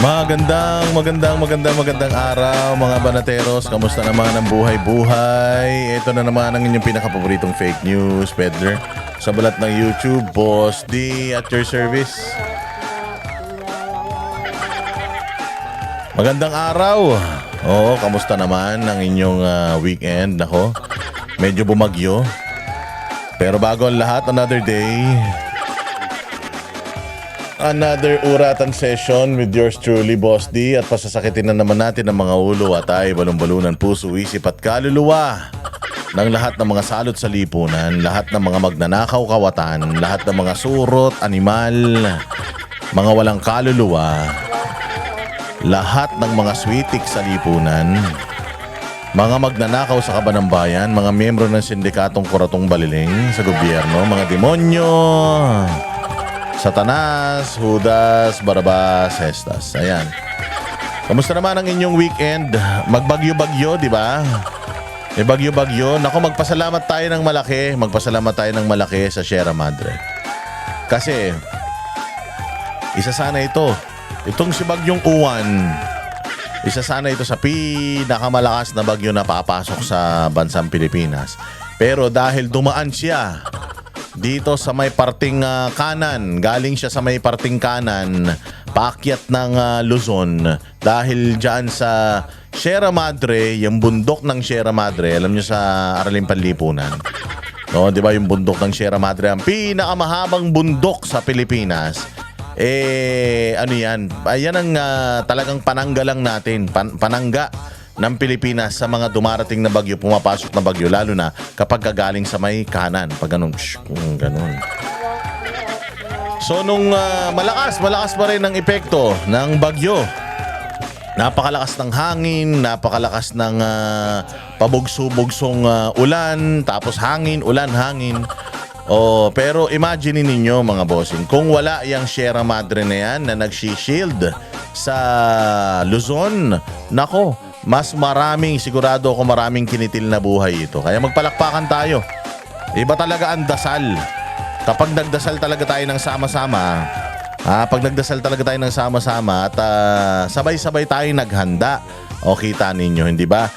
Magandang araw mga banateros. Kamusta naman ang buhay-buhay? Ito na naman ang inyong pinakapaboritong fake news peddler sa balat ng YouTube. Boss D at your service. Magandang araw. Oo, kamusta naman ang inyong weekend? Nako, medyo bumagyo. Pero bago ang lahat, another day, another uratan session with yours truly, Boss D. At pasasakitin na naman natin ang mga ulo at ay balon-balunan puso, isip at kaluluwa ng lahat ng mga salot sa lipunan, lahat ng mga magnanakaw kawatan, lahat ng mga surot, animal, mga walang kaluluwa, lahat ng mga switik sa lipunan, mga magnanakaw sa kaban ng bayan, mga miyembro ng sindikatong kuratong baliling sa gobyerno, mga demonyo, Satanas, Judas, Barabas, Hestas. Ayan. Kamusta naman ang inyong weekend? Magbagyo-bagyo, di ba? May bagyo-bagyo. Naku, magpasalamat tayo ng malaki. Magpasalamat tayo ng malaki sa Sierra Madre. Kasi, isa sana ito. Itong si Bagyong Uwan, isa sana ito sa pinakamalakas na bagyo na papasok sa bansang Pilipinas. Pero dahil dumaan siya dito sa may parting kanan, galing siya sa may parting kanan, paakyat ng Luzon, dahil dyan sa Sierra Madre, yung bundok ng Sierra Madre, alam nyo sa Araling Panlipunan, no, di ba yung bundok ng Sierra Madre, ang pinakamahabang bundok sa Pilipinas. Ano yan? Ayan ang talagang panangga lang natin, panangga ng Pilipinas sa mga dumarating na bagyo, pumapasok na bagyo, lalo na kapag gagaling sa may kanan, pag ganun, ganun. So nung malakas pa rin ang epekto ng bagyo. Napakalakas ng hangin, napakalakas ng pabugso-bugsong ulan, tapos hangin, ulan, hangin. Pero imagine ninyo mga bossing, kung wala yung Sierra Madre na yan na nag-shield sa Luzon, nako, mas maraming, sigurado ako maraming kinitil na buhay ito. Kaya magpalakpakan tayo. Iba talaga ang dasal. Kapag nagdasal talaga tayo ng sama-sama, pag nagdasal talaga tayo ng sama-sama at sabay-sabay tayo naghanda, o kita ninyo, hindi ba?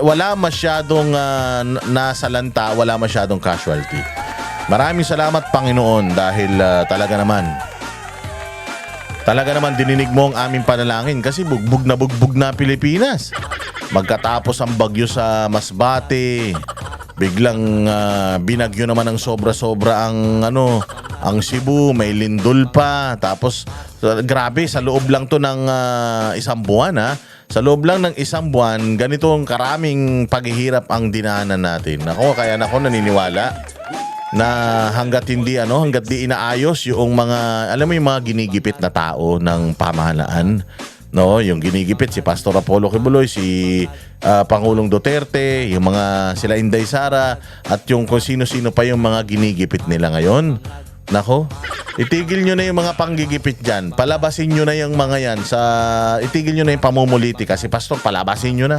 Wala masyadong nasalanta, wala masyadong casualty. Maraming salamat Panginoon dahil talaga naman dininig mo ang aming panalangin kasi bugbog na Pilipinas. Magkatapos ang bagyo sa Masbate, biglang binagyo naman ng sobra-sobra ang Cebu, may lindol pa. Tapos grabe, sa loob lang to ng isang buwan Sa loob lang ng isang buwan, ganitong karaming paghihirap ang dinaanan natin. Kaya naniniwala na hanggat di inaayos yung mga, alam mo yung mga ginigipit na tao ng pamahalaan, no, yung ginigipit si Pastor Apollo Kibuloy, si Pangulong Duterte, yung mga sila Inday Sara, at yung kung sino-sino pa yung mga ginigipit nila ngayon. Nako, itigil nyo na yung mga panggigipit dyan. Palabasin nyo na yung mga yan itigil nyo na yung pamumulitika. Si Pastor, palabasin nyo na.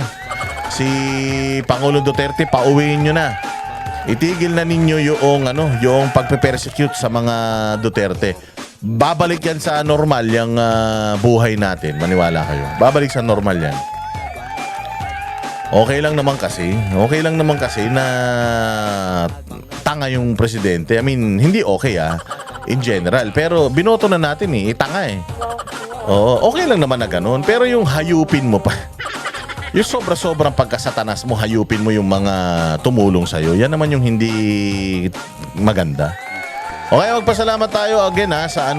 Si Pangulong Duterte, pauwiin nyo na. Itigil na ninyo yung pagpe-persecute sa mga Duterte. Babalik yan sa normal yung buhay natin. Maniwala kayo. Babalik sa normal yan. Okay lang naman kasi na tanga yung presidente. I mean, hindi okay in general. Pero binoto na natin tanga okay lang naman na ganun. Pero yung hayupin mo pa, yung sobra-sobrang pagkasatanas mo, hayupin mo yung mga tumulong sa'yo, yan naman yung hindi maganda. Okay, magpasalamat tayo again sa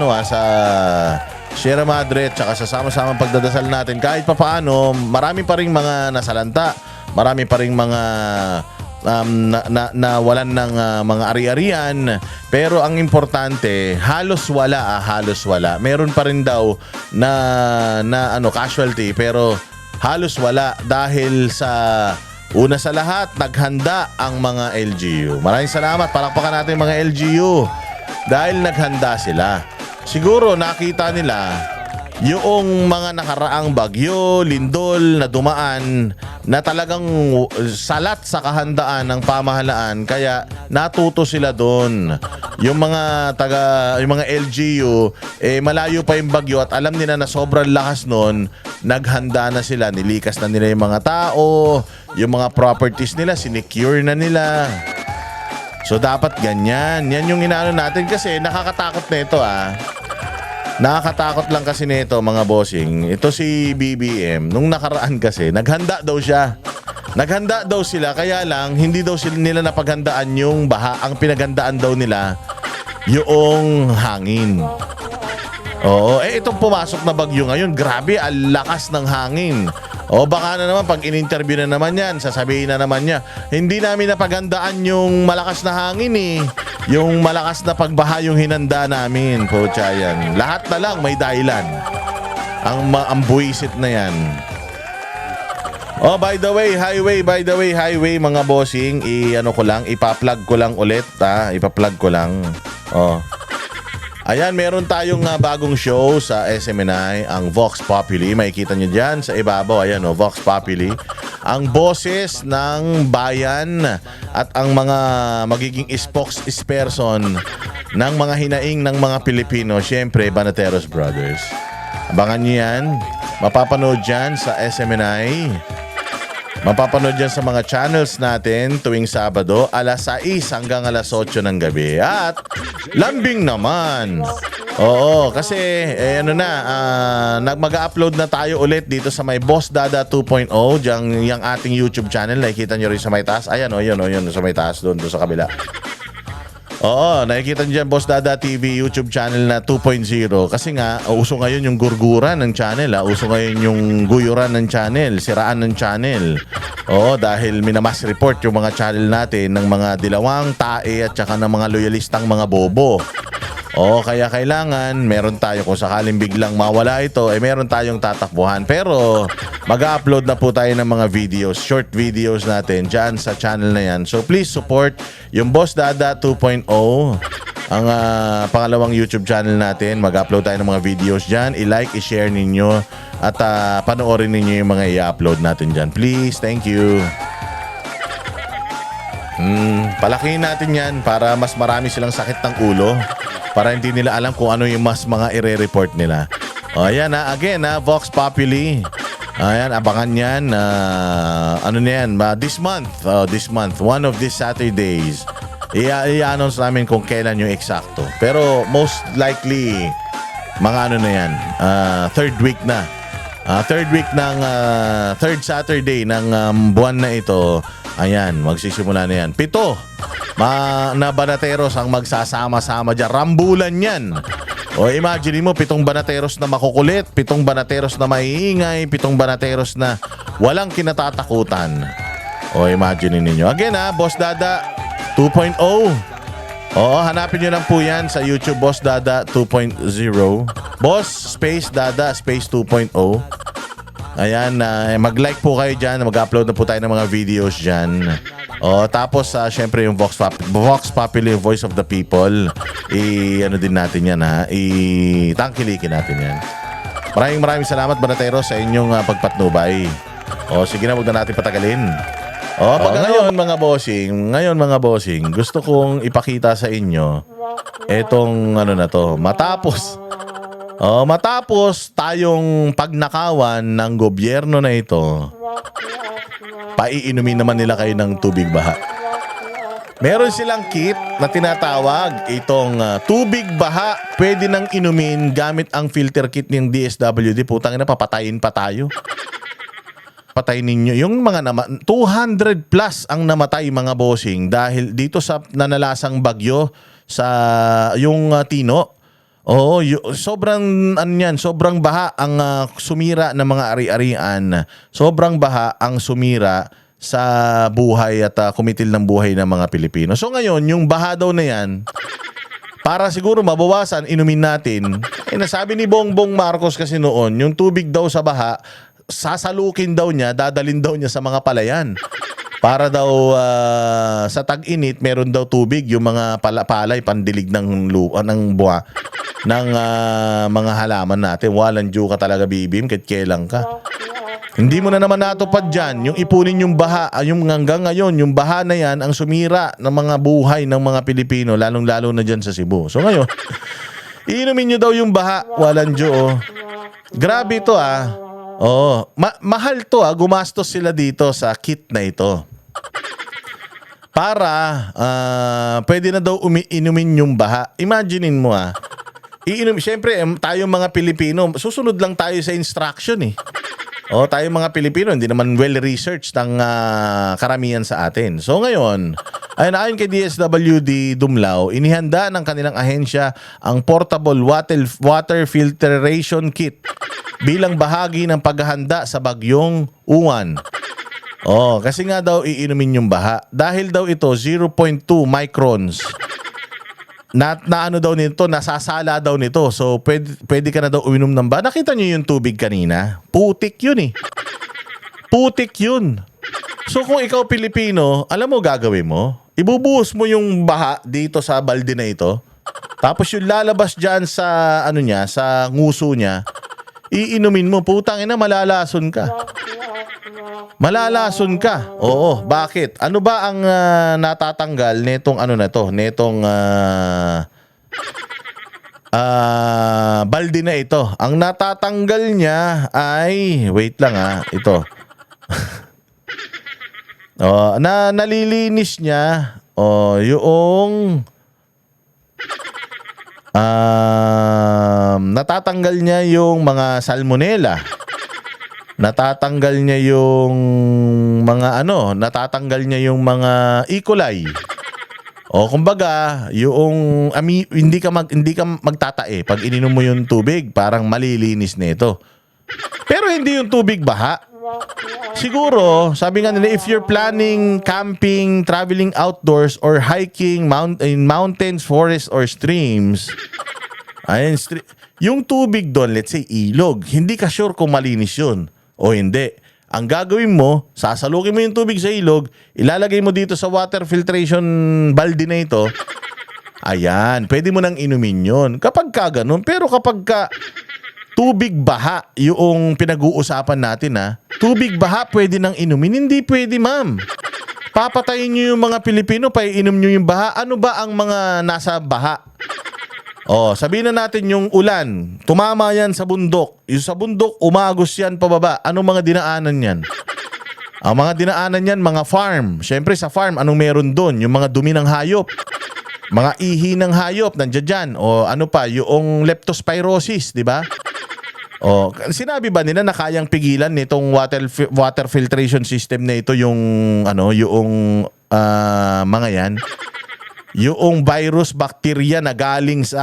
Sierra Madre at saka sa sama-samang pagdadasal natin. Kahit pa paano, marami pa rin mga nasalanta, marami pa rin mga nawalan ng mga ari-arian. Pero ang importante, halos wala. Meron pa rin daw na casualty, pero halos wala dahil sa una sa lahat, naghanda ang mga LGU. Maraming salamat. Palakpakan natin mga LGU dahil naghanda sila. Siguro nakita nila yung mga nakaraang bagyo, lindol na dumaan na talagang salat sa kahandaan ng pamahalaan, kaya natuto sila doon. Yung mga LGU malayo pa yung bagyo at alam nila na sobrang lakas noon, naghanda na sila, nilikas na nila yung mga tao, yung mga properties nila sinecure na nila. So dapat ganyan. Yan yung inaano natin kasi nakakatakot na ito Nakakatakot lang kasi nito mga bossing. Ito si BBM, nung nakaraan kasi, naghanda daw siya. Naghanda daw sila, kaya lang, hindi daw nila napaghandaan yung baha. Ang pinaghandaan daw nila, yung hangin. Oo, itong pumasok na bagyo ngayon, grabe, ang lakas ng hangin. O baka na naman, pag in-interview na naman yan, sasabihin na naman niya, hindi namin napaghandaan yung malakas na hangin Yung malakas na pagbaha yung hinanda namin. Pucha yan. Lahat na lang may dahilan. Ang buwisit na yan. Oh, by the way, highway mga bossing, ipa-plug ko lang ulit, ipa-plug ko lang. Oh. Ayan, meron tayong bagong show sa SMNI, ang Vox Populi. Makikita nyo dyan sa ibabaw. Ayan, Vox Populi. Ang boses ng bayan at ang mga magiging spokesperson ng mga hinaing ng mga Pilipino. Siyempre, Banateros Brothers. Abangan nyo yan. Mapapanood dyan sa SMNI. Mapapanood dyan sa mga channels natin tuwing Sabado, alas 6 hanggang alas 8 ng gabi. At lambing naman. Oo, kasi mag-upload na tayo ulit dito sa may Boss Dada 2.0, yung ating YouTube channel. Nakikita nyo rin sa may taas. Ayan, yun sa may taas doon sa kabila. Oo, nakikita nyo dyan, Boss Dada TV YouTube channel na 2.0. Kasi nga, uso ngayon yung gurguran ng channel. Uso ngayon yung guyuran ng channel, siraan ng channel. Oo, dahil minamas report yung mga channel natin ng mga dilawang tae at saka ng mga loyalistang mga bobo. Oo, kaya kailangan meron tayo, kung sakaling biglang mawala ito, meron tayong tatakbuhan. Pero mag-upload na po tayo ng mga videos, short videos natin dyan sa channel na yan. So please support yung Boss Dada 2.0, ang pangalawang YouTube channel natin. Mag-upload tayo ng mga videos dyan. I-like, i-share ninyo at panoorin ninyo yung mga i-upload natin dyan. Please, thank you. Palakihin natin yan para mas marami silang sakit ng ulo. Para hindi nila alam kung ano yung mas mga ire-report nila. O ayan again Vox Populi. Ayan, abangan yan. This month, one of these Saturdays, i-announce namin kung kailan yung eksakto. Pero most likely, mga third week na. Third Saturday ng buwan na ito. Ayan, magsisimula na yan. 7 na banateros ang magsasama-sama dyan. Rambulan yan. O imagine mo, 7 banateros na makukulit, 7 banateros na maiingay, 7 banateros na walang kinatatakutan. O imagine ninyo. Again Boss Dada 2.0. Oo, hanapin nyo lang po yan sa YouTube, Boss Dada 2.0. Boss space Dada space 2.0. Ayan, mag-like po kayo dyan. Mag-upload na po tayo ng mga videos dyan. Tapos, syempre yung Vox Populi, Voice of the People. Din natin yan, tangkilikin natin yan. Maraming salamat, Banatero, sa inyong pagpatnubay. Sige na, huwag na natin patagalin. Ngayon mga bossing, gusto kong ipakita sa inyo etong matapos tayong pagnakawan ng gobyerno na ito, paiinumin naman nila kayo ng tubig baha. Meron silang kit na tinatawag itong tubig baha, pwede nang inumin gamit ang filter kit ng DSWD. Putang ina, papatayin pa tayo. Patay ninyo. Yung mga 200 plus ang namatay mga bossing dahil dito sa nanalasang bagyo sa yung Tino. Sobrang sobrang baha ang sumira ng mga ari-arian. Sobrang baha ang sumira sa buhay at kumitil ng buhay ng mga Pilipino. So ngayon, yung baha daw na yan, para siguro mabawasan, inumin natin. Nasabi ni Bongbong Marcos kasi noon, yung tubig daw sa baha, sasalukin daw niya, dadalin daw niya sa mga palayan. Para daw sa tag-init, meron daw tubig yung mga palay, pandilig ng buha. ng mga halaman natin. Walang due ka talaga, BBM, kahit kailan ka. Hindi mo na naman natupad dyan, yung ipunin yung baha, yung hanggang ngayon, yung baha na yan ang sumira ng mga buhay ng mga Pilipino, lalong-lalo na dyan sa Cebu. So ngayon, iinumin nyo daw yung baha, walang due. Oh. Grabe ito Oo, mahal to gumastos sila dito sa kit na ito. Para pwede na daw inumin yung baha. Imaginein mo Siyempre, tayong mga Pilipino, susunod lang tayo sa instruction tayong mga Pilipino, hindi naman well-researched ang karamihan sa atin. So ngayon, ayon kay DSWD Dumlao, inihanda ng kanilang ahensya ang portable water filtration kit bilang bahagi ng paghahanda sa bagyong Uwan. Kasi nga daw iinumin yung baha. Dahil daw ito 0.2 microns. Na ano daw nito, nasasala daw nito. So pwede ka na daw uminom ng baha. Nakita niyo yung tubig kanina? Putik yun Putik yun. So kung ikaw Pilipino, alam mo gagawin mo? Ibubuhos mo yung baha dito sa balde na ito. Tapos yung lalabas dyan sa sa nguso niya, iinumin mo. Putang ina, malalason ka. Malalason ka. Oo, bakit? Ano ba ang natatanggal netong netong balde na ito? Ang natatanggal niya ay wait lang ito. Nalilinis niya yung natatanggal niya yung mga salmonella. Natatanggal niya yung mga natatanggal niya yung mga E. coli. Kumbaga, yung hindi ka magtatae pag ininom mo yung tubig, parang malilinis nito. Pero hindi yung tubig baha. Siguro, sabi nga nila, if you're planning camping, traveling outdoors, or hiking in mountains, forests, or streams, yung tubig doon, let's say ilog, hindi ka sure kung malinis yun o hindi. Ang gagawin mo, sasalukin mo yung tubig sa ilog, ilalagay mo dito sa water filtration balde na ito, ayan, pwede mo nang inumin yun. Kapag ka ganun, pero kapag ka tubig baha yung pinag-uusapan natin tubig baha pwede nang inumin, hindi pwede ma'am. Papatayin nyo yung mga Pilipino, paiinom nyo yung baha. Ano ba ang mga nasa baha? Sabihin na natin yung ulan, tumama yan sa bundok. Yung sa bundok, umagos yan pababa. Anong mga dinaanan yan? Ang mga dinaanan yan, mga farm. Siyempre sa farm, anong meron doon? Yung mga dumi ng hayop. Mga ihi ng hayop, nandiyan dyan. Yung leptospirosis, di ba? Sinabi ba nila na kayang pigilan nitong water filtration system na ito yung mga yan? Yung virus, bacteria na galing sa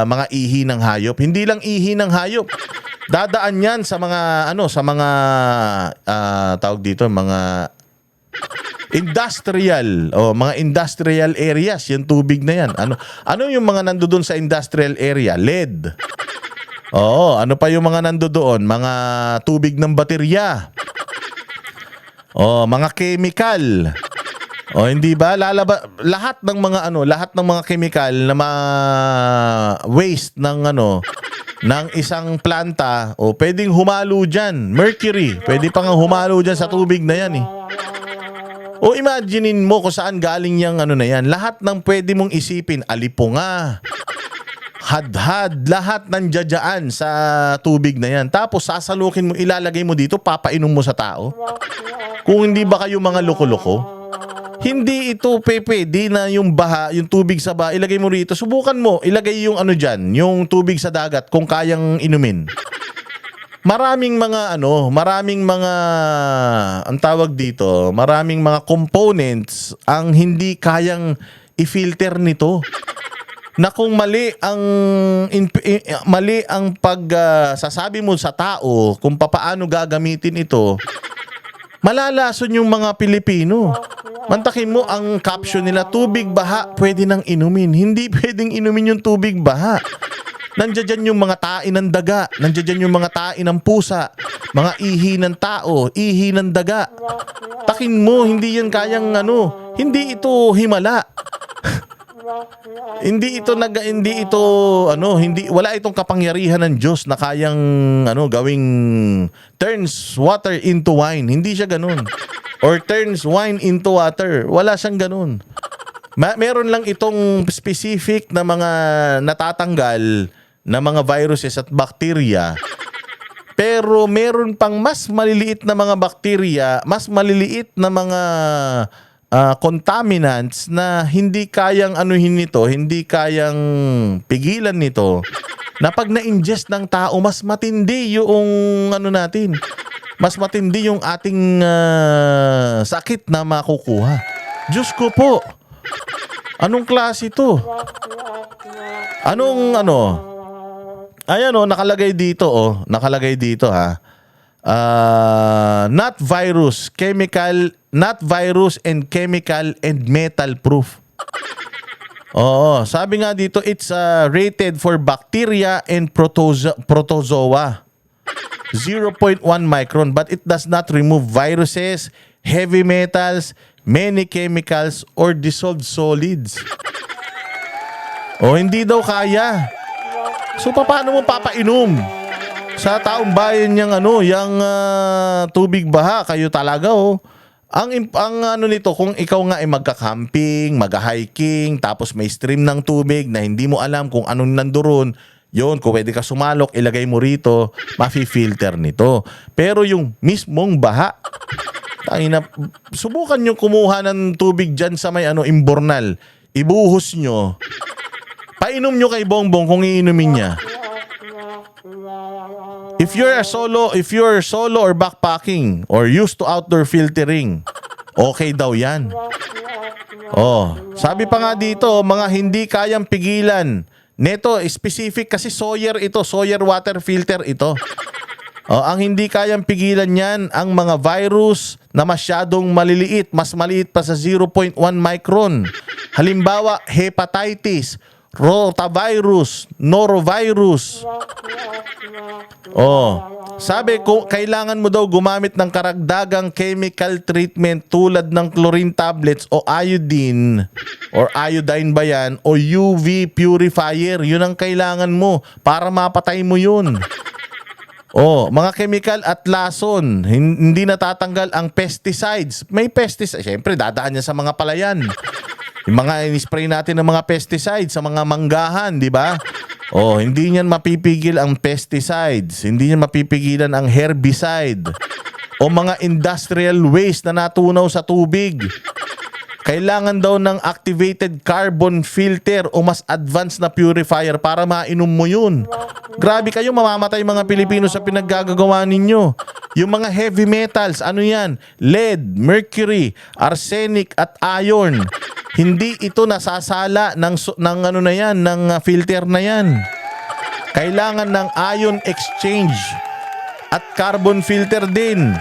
mga ihi ng hayop. Hindi lang ihi ng hayop. Dadaan yan sa mga tawag dito, mga industrial mga industrial areas, yung tubig na yan. Ano yung mga nandoon sa industrial area? Lead. Ano pa yung mga nandoon? Mga tubig ng baterya. Mga chemical. Hindi ba lahat ng mga chemical na waste ng isang planta pwedeng humalo diyan. Mercury, pwede pa nga humalo diyan sa tubig na yan imaginein mo kung saan galing yang na yan. Lahat ng pwede mong isipin, alipunga, hadhad, lahat nandiyan sa tubig na yan. Tapos sasalukin mo, ilalagay mo dito, papainom mo sa tao. Kung hindi ba kayo mga loko-loko? Hindi ito di na yung baha, yung tubig sa baha, ilagay mo rito. Subukan mo, ilagay yung dyan, yung tubig sa dagat kung kayang inumin. Maraming mga ang tawag dito, maraming mga components ang hindi kayang i-filter nito. Na kung mali ang sasabi mo sa tao kung papaano gagamitin ito, malalason yung mga Pilipino. Mantakin mo ang caption nila, tubig baha, pwede nang inumin. Hindi pwedeng inumin yung tubig baha. Nandiyan yung mga tain ng daga, nandiyan yung mga tain ng pusa, mga ihi ng tao, ihi ng daga. Takin mo, hindi yan kayang hindi ito himala. Hindi wala itong kapangyarihan ng Diyos na kayang gawing turns water into wine. Hindi siya ganun. Or turns wine into water. Wala siyang ganun. Meron lang itong specific na mga natatanggal na mga viruses at bacteria. Pero meron pang mas maliliit na mga bacteria, mas maliliit na mga contaminants na hindi kayang hindi kayang pigilan nito. Na pag na-ingest ng tao, mas matindi yung natin. Mas matindi yung ating sakit na makukuha. Diyos ko po. Anong klase to? Ayan nakalagay dito nakalagay dito ha. Not virus and chemical and metal proof. Oo, sabi nga dito it's rated for bacteria and protozoa. 0.1 micron but it does not remove viruses, heavy metals, many chemicals or dissolved solids. Hindi daw kaya. So paano mo papainom sa taong bayan yang tubig baha? Kayo talaga ang nito kung ikaw nga ay magka-camping, mag-hiking, tapos may stream ng tubig na hindi mo alam kung anong nandoon, yun, kung pwede ka sumalok, ilagay mo rito, mafi-filter nito. Pero yung mismong baha, subukan nyo kumuha ng tubig dyan sa may imbornal, ibuhos nyo, painom nyo kay Bongbong kung iinumin niya. If you're solo or backpacking or used to outdoor filtering, okay daw yan. Sabi pa nga dito, mga hindi kayang pigilan. Neto, specific kasi Sawyer water filter ito. Ang hindi kayang pigilan yan, ang mga virus na masyadong maliliit, mas maliit pa sa 0.1 micron. Halimbawa, hepatitis, rotavirus, norovirus. Sabi ko, kailangan mo daw gumamit ng karagdagang chemical treatment tulad ng chlorine tablets o iodine or iodine ba yan o UV purifier. Yun ang kailangan mo para mapatay mo yun. Mga chemical at lason, hindi natatanggal ang pesticides. May pesticides, syempre dadaan niya sa mga palayan. Yung mga in-spray natin ng mga pesticides sa mga manggahan, di ba? Hindi niyan mapipigil ang pesticides. Hindi niyan mapipigilan ang herbicide. O mga industrial waste na natunaw sa tubig. Kailangan daw ng activated carbon filter o mas advanced na purifier para mainom mo yun. Grabe kayo, mamamatay mga Pilipino sa pinaggagawa ninyo. Yung mga heavy metals, ano yan? Lead, mercury, arsenic at iron. Hindi ito nasasala ng filter na yan. Kailangan ng ion exchange at carbon filter din.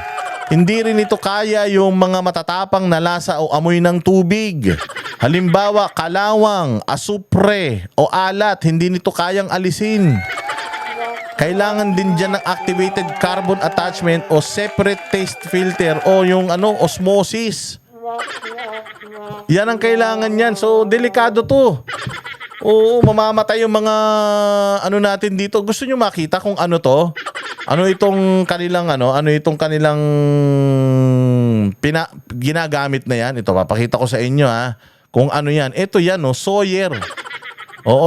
Hindi rin ito kaya yung mga matatapang na lasa o amoy ng tubig. Halimbawa, kalawang, asupre o alat, hindi nito kayang alisin. Kailangan din dyan ng activated carbon attachment o separate taste filter o yung osmosis. Yan ang kailangan yan. So, delikado to. Mamamatay yung mga natin dito. Gusto nyo makita kung ano to? Ano itong kanilang ginagamit na yan? Ito, papakita ko sa inyo kung ano yan. Ito yan, Sawyer.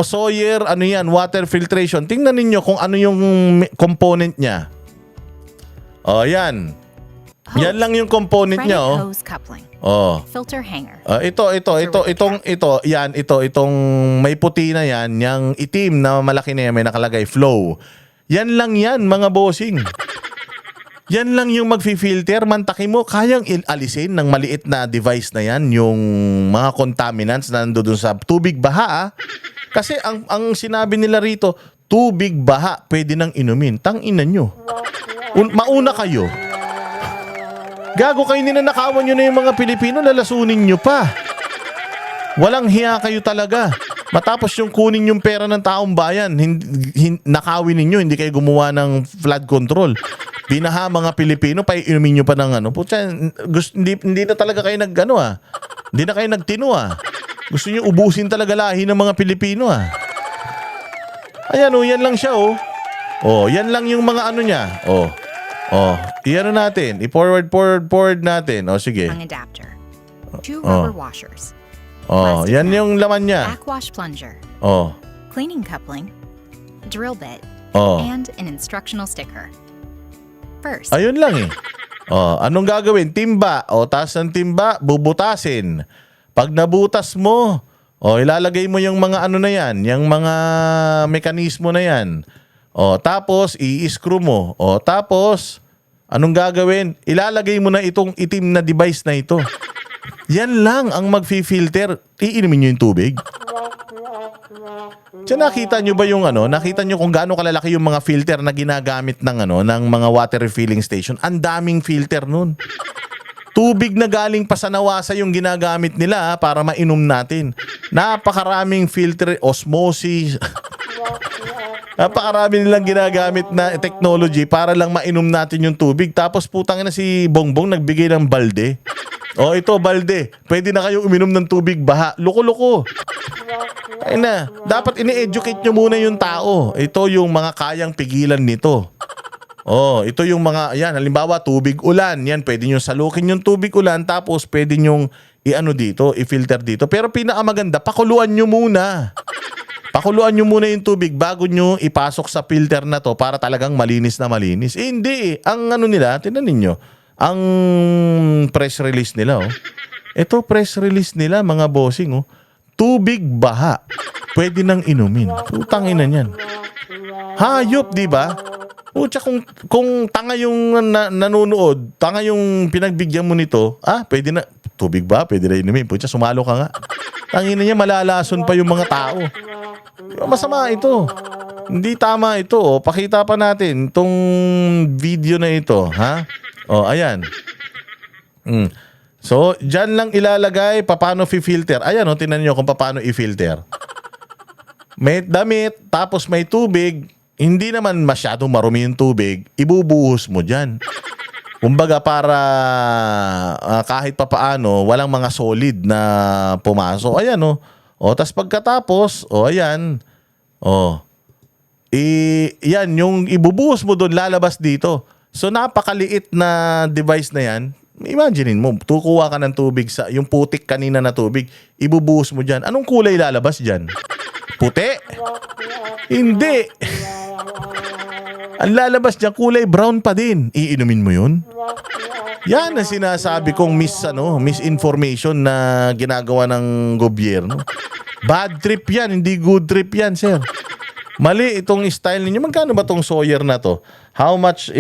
Sawyer, water filtration. Tingnan ninyo kung ano yung component niya. Yan. Yan lang yung component niya, hose coupling. Filter hanger. Itong may puti na yan, yung itim na malaki na yan, may nakalagay flow. Yan lang yan, mga bossing. Yan lang yung magfi-filter. Mantakin mo, kayang alisin ng maliit na device na yan, yung mga contaminants na nandoon sa tubig baha. Kasi ang sinabi nila rito, tubig baha, pwede nang inumin. Tangina nyo. Mauna kayo. Gago kayo, ninanakawan nyo na yung mga Pilipino, lalasunin nyo pa. Walang hiya kayo talaga. Matapos yung kunin yung pera ng taong bayan, nakawin ninyo, hindi kayo gumawa ng flood control. Binaha mga Pilipino, inumin nyo pa ng Putya, hindi na talaga kayo hindi na kayo nagtino Gusto niyo ubusin talaga lahi ng mga Pilipino ah. Ayan oh, yan lang siya oh. Oh, yan lang yung mga ano niya. Oh. Oh, i-ano natin, i-forward natin. Oh, sige. Tongue adapter. 2 rubber washers. Oh, Plastic yan bag. yung laman niya. Backwash plunger. Oh. Cleaning coupling. Drill bit. Oh. And an instructional sticker. First, Ayun lang eh. Oh, anong gagawin? Timba. O, taas ng timba, bubutasin. Pag nabutas mo, ilalagay mo yung mga ano na yan, yung mga mekanismo na yan. O, tapos, i-screw mo. O, tapos, anong gagawin? Ilalagay mo na itong itim na device na ito. Yan lang ang mag-filter. Iinumin nyo yung tubig. Diyan nakita nyo ba yung ano? Nakita nyo kung gaano kalalaki yung mga filter na ginagamit ng ano, ng mga water refilling station? Ang daming filter nun. Tubig na galing pa sa nawasa yung ginagamit nila para mainom natin. Napakaraming filter, osmosis. Napakarami nilang ginagamit na technology para lang mainom natin yung tubig. Tapos putang na si Bongbong nagbigay ng balde. O ito balde, pwede na kayo uminom ng tubig baha. Loko-loko. Ay na, dapat ini-educate nyo muna yung tao. Ito yung mga kayang pigilan nito. Oh, ito yung mga, yan, halimbawa tubig ulan. Yan, pwede nyo salukin yung tubig ulan tapos pwede nyo i-ano dito, i-filter dito. Pero pinakamaganda, pakuluan nyo muna. Pakuluan nyo muna yung tubig bago nyo ipasok sa filter na to para talagang malinis na malinis. Eh, hindi. Ang ano nila, tinan ninyo, ang press release nila, oh. Ito press release nila, mga bossing, oh. Tubig baha. Pwede nang inumin. Putang ina niyan. Hayop, di ba? Pucha, kung tanga yung nanonood, tanga yung pinagbigyan mo nito, pwede na, tubig ba? Pwede na inumin. Pucha, sumalo ka nga. Tangina niya, malalason pa yung mga tao. Masama ito. Hindi tama ito. Oh. Pakita pa natin itong video na ito. Ha? Oh, ayan. So, dyan lang ilalagay paano fi-filter. Ayan, oh, tinan nyo kung paano i-filter. May damit, tapos may tubig. Hindi naman masyadong marumi yung tubig. Ibubuhos mo dyan. Kumbaga para kahit papaano, walang mga solid na pumasok. Ayan, oh. O, tas pagkatapos, ayan. Yan, yung ibubuhos mo doon, lalabas dito. So, napakaliit na device na yan. Imaginein mo, tukuha ka ng tubig sa, yung putik kanina na tubig, ibubuhos mo dyan. Anong kulay lalabas dyan? Puti? Hindi. Ang lalabas dyan, kulay brown pa din. Iinumin mo yun? Yan ang sinasabi kong misinformation na ginagawa ng gobyerno. Bad trip yan, hindi good trip yan, sir. Mali itong style ninyo. Magkano ba tong Sawyer na to? How much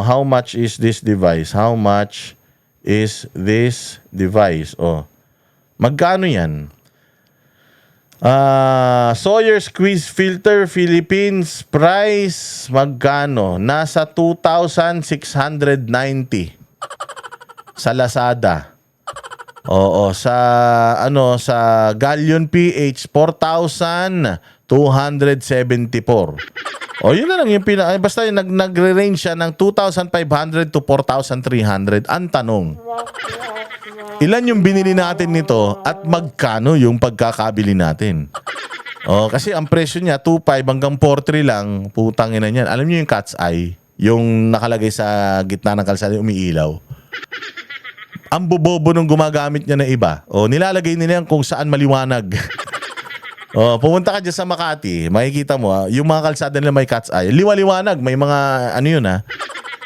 how much is this device? How much is this device? Magkano yan? Sawyer Squeeze Filter Philippines price magkano? Nasa 2,690 sa Lazada. Oo, sa Galleon PH 4,274. Yun na lang yung basta yung nagre-range siya ng 2,500 to 4,300. Ang tanong, ilan yung binili natin nito at magkano yung pagkakabili natin? Kasi ang presyo niya 2,500 hanggang 4,300 lang. Putang ina niyan. Alam niyo yung cat's eye, yung nakalagay sa gitna ng kalsada, umiilaw. Ang bobobo nung gumagamit niya na iba. Nilalagay nila yan kung saan maliwanag. Pumunta ka dyan sa Makati, makikita mo, yung mga kalsada nila may cat's eye. Liwaliwanag, may mga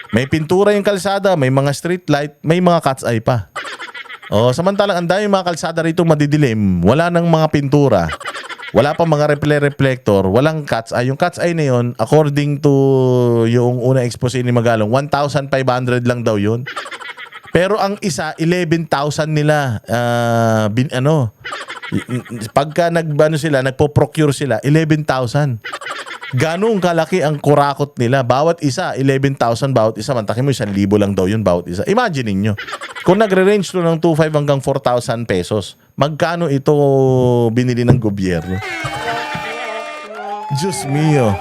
may pintura yung kalsada, may mga street light, may mga cat's eye pa. Samantalang ang dami mga kalsada rito madidilim, wala nang mga pintura. Wala pa mga reflector, walang cat's eye. Yung cat's eye na yun, according to yung unang expose ni Magalong, 1,500 lang daw yun. Pero ang isa, 11,000 nila. Pagka nagpo-procure sila, 11,000. Ganong kalaki ang kurakot nila. Bawat isa, 11,000 bawat isa. Mantakin mo, 1,000 lang daw yun bawat isa. Imagine niyo kung nagre-range to ng 2,500 hanggang 4,000 pesos, magkano ito binili ng gobyerno? Diyos mio.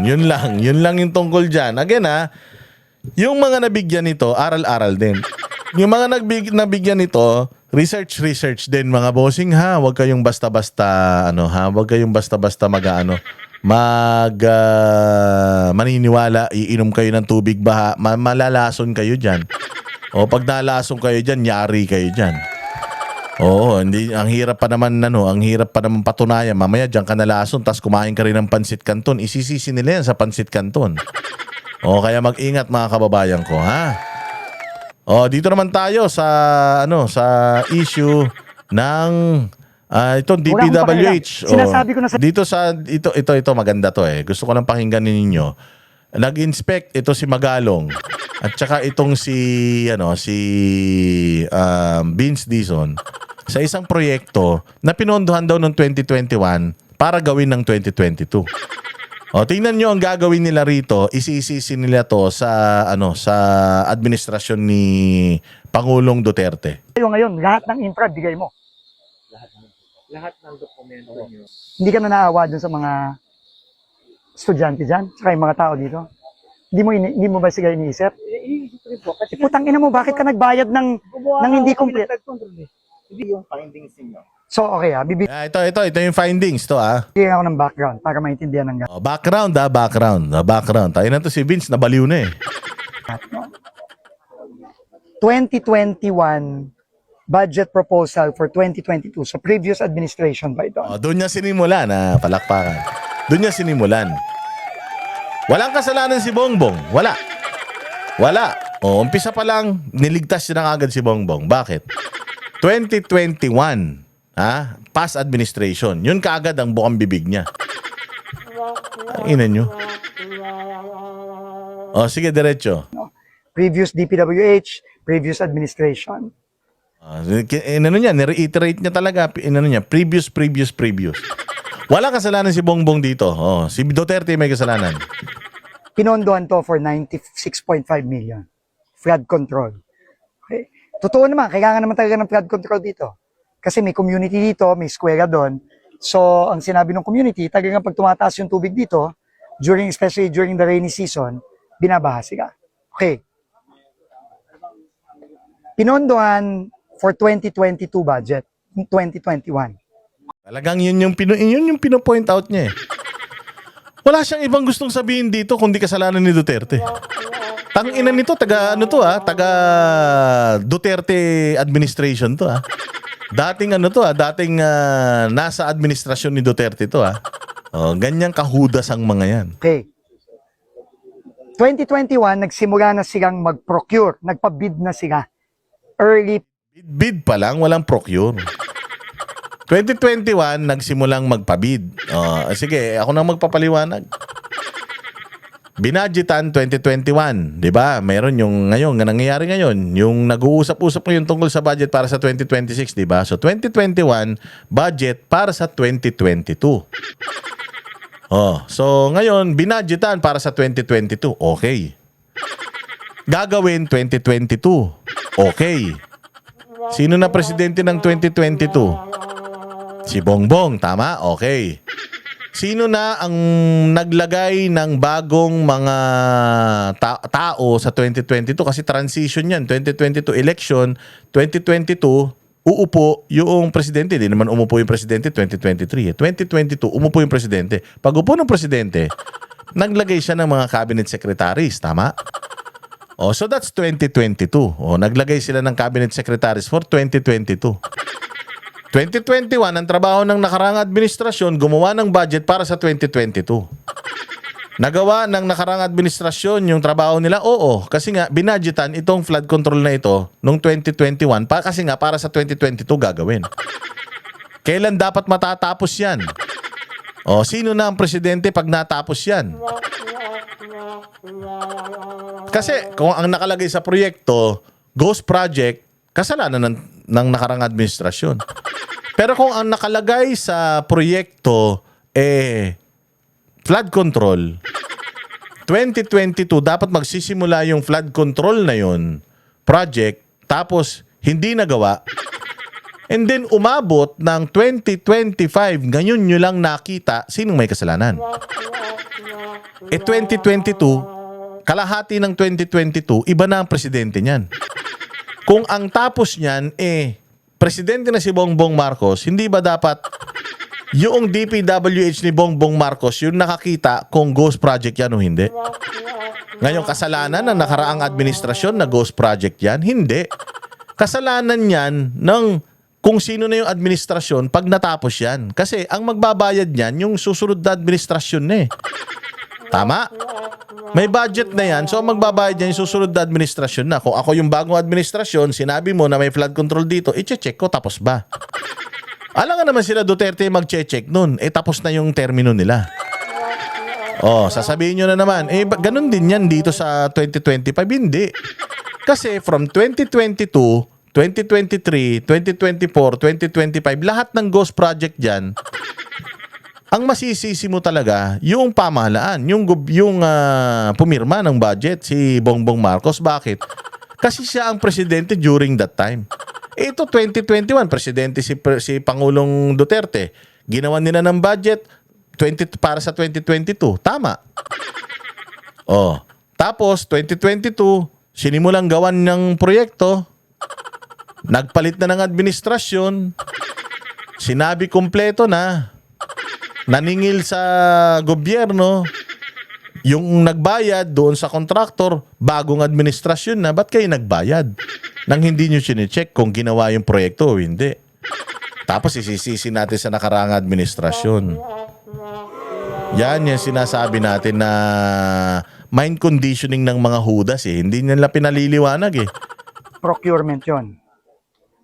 Yun lang. Yun lang yung tungkol dyan. Again yung mga nabigyan nito, aral-aral din. Yung mga nabigyan nito, research din mga bossing ha. Huwag kayong basta-basta huwag kayong basta-basta maniniwala, iinom kayo ng tubig baha, malalason kayo diyan. O pag nalason kayo diyan, yari kayo diyan. Oo, ang hirap pa naman patunayan. Mamaya diyan ka nalason tas kumain ka rin ng pansit canton. Isisisi nila yan sa pansit canton. O kaya mag-ingat mga kababayan ko, ha? O dito naman tayo sa sa issue ng itong DPWH. Sinasabi ko na sa Dito sa ito maganda to eh. Gusto ko lang pakinggan ninyo. Nag-inspect ito si Magalong at saka itong si Vince Dizon sa isang proyekto na pinondohan daw noong 2021 para gawin ng 2022. O tingnan nyo ang gagawin nila rito, isisisi nila to sa sa administrasyon ni Pangulong Duterte. ngayon, lahat ng infra bigay mo. Lahat ng dokumento nyo. Hindi ka na naawa dun sa mga estudyante dyan, saka yung mga tao dito. Hindi mo ba sila iniisip? Iisip rin po. Kasi Putang ina mo, bakit ka nagbayad ng hindi complete? Hindi yung findings niyo. So, okay bibigyan Ito yung findings to ako ng background para maintindihan ng Background. Tayo na to si Vince, nabaliw na eh. 2021 budget proposal for 2022 sa previous administration by Don. Doon niya sinimulan palakpakan. Doon niya sinimulan. Walang kasalanan si Bongbong. Wala. Umpisa pa lang, niligtas siya na agad si Bongbong. Bakit? 2021, past administration. Yun kaagad ang bukang bibig niya. Ang ina nyo. Sige, diretso. Previous DPWH, previous administration. Nireiterate niya talaga. Previous. Walang kasalanan si Bongbong dito. Si Duterte may kasalanan. Pinondohan to for 96.5 million. Flood control. Okay. Totoo naman, kailangan naman talaga ng flood control dito. Kasi may community dito, may square doon. So, ang sinabi ng community, talagang pag tumataas yung tubig dito, especially during the rainy season, binabaha sila. Okay. Pinondohan for 2022 budget, 2021. Talagang yun yung pino-point out niya eh. Wala siyang ibang gustong sabihin dito kundi kasalanan ni Duterte. Tangina nito, taga Duterte administration to Dating nasa administrasyon ni Duterte to ganyang kahudas ang mga yan. Okay. 2021, nagsimula na silang mag-procure, nagpa-bid na sila. Early Bid pa lang, walang procure. 2021, nagsimulang magpabid. Sige, ako nang magpapaliwanag. Binadgetan 2021, di ba? Meron yung nangyayari ngayon, yung nag-uusap-usap ngayon tungkol sa budget para sa 2026, di ba? So 2021, budget para sa 2022. So ngayon, binadgetan para sa 2022. Okay. Gagawin 2022. Okay. Sino na presidente ng 2022? Si Bongbong, tama? Okay. Sino na ang naglagay ng bagong mga tao sa 2022? Kasi transition yan. 2022 election, 2022, uupo yung presidente. Hindi naman umupo yung presidente 2023. 2022, umupo yung presidente. Pag upo ng presidente, naglagay siya ng mga cabinet secretaries, tama? So that's 2022. Naglagay sila ng cabinet secretaries for 2022. 2021, ang trabaho ng nakaraang administrasyon, gumawa ng budget para sa 2022. Nagawa ng nakaraang administrasyon yung trabaho nila? Oo. Kasi nga, binadgetan itong flood control na ito noong 2021 kasi nga para sa 2022 gagawin. Kailan dapat matatapos yan? Sino na ang presidente pag natapos yan? Kasi kung ang nakalagay sa proyekto, ghost project, kasalanan ng nakaraang administrasyon. Pero kung ang nakalagay sa proyekto flood control, 2022 dapat magsisimula yung flood control na yun, project, tapos hindi nagawa. And then umabot ng 2025, ngayon nyo lang nakita sinong may kasalanan. 2022, kalahati ng 2022, iba na ang presidente niyan. kung ang tapos niyan, presidente na si Bongbong Marcos, hindi ba dapat yung DPWH ni Bongbong Marcos yung nakakita kung ghost project yan o hindi? Ngayon, kasalanan ng nakaraang administrasyon na ghost project yan? Hindi. Kasalanan yan ng kung sino na yung administrasyon pag natapos yan. Kasi ang magbabayad yan, yung susunod na administrasyon na eh. Tama? May budget na yan, so ang magbabayad yan yung susunod na administrasyon na. Kung ako yung bagong administrasyon, sinabi mo na may flood control dito, i-check ko, tapos ba? Alam nga naman sila Duterte mag-check nun, tapos na yung termino nila. Sasabihin nyo na naman, ganun din yan dito sa 2025, hindi. Kasi from 2022, 2023, 2024, 2025, lahat ng ghost project dyan, ang masisisi mo talaga, yung pamahalaan, yung pumirma ng budget, si Bongbong Marcos. Bakit? Kasi siya ang presidente during that time. Ito 2021, presidente si Pangulong Duterte. Ginawan nila ng budget para sa 2022. Tama. Tapos 2022, sinimulang gawan ng proyekto. Nagpalit na ng administrasyon. Sinabi kompleto na. Naningil sa gobyerno. Yung nagbayad doon sa kontraktor, bagong administrasyon na, ba't kayo nagbayad? Nang hindi nyo sinecheck kung ginawa yung proyekto o hindi. Tapos isisisi natin sa nakaraang administrasyon. Yan yung sinasabi natin na mind conditioning ng mga hudas eh. Hindi nila pinaliliwanag eh. Procurement yon.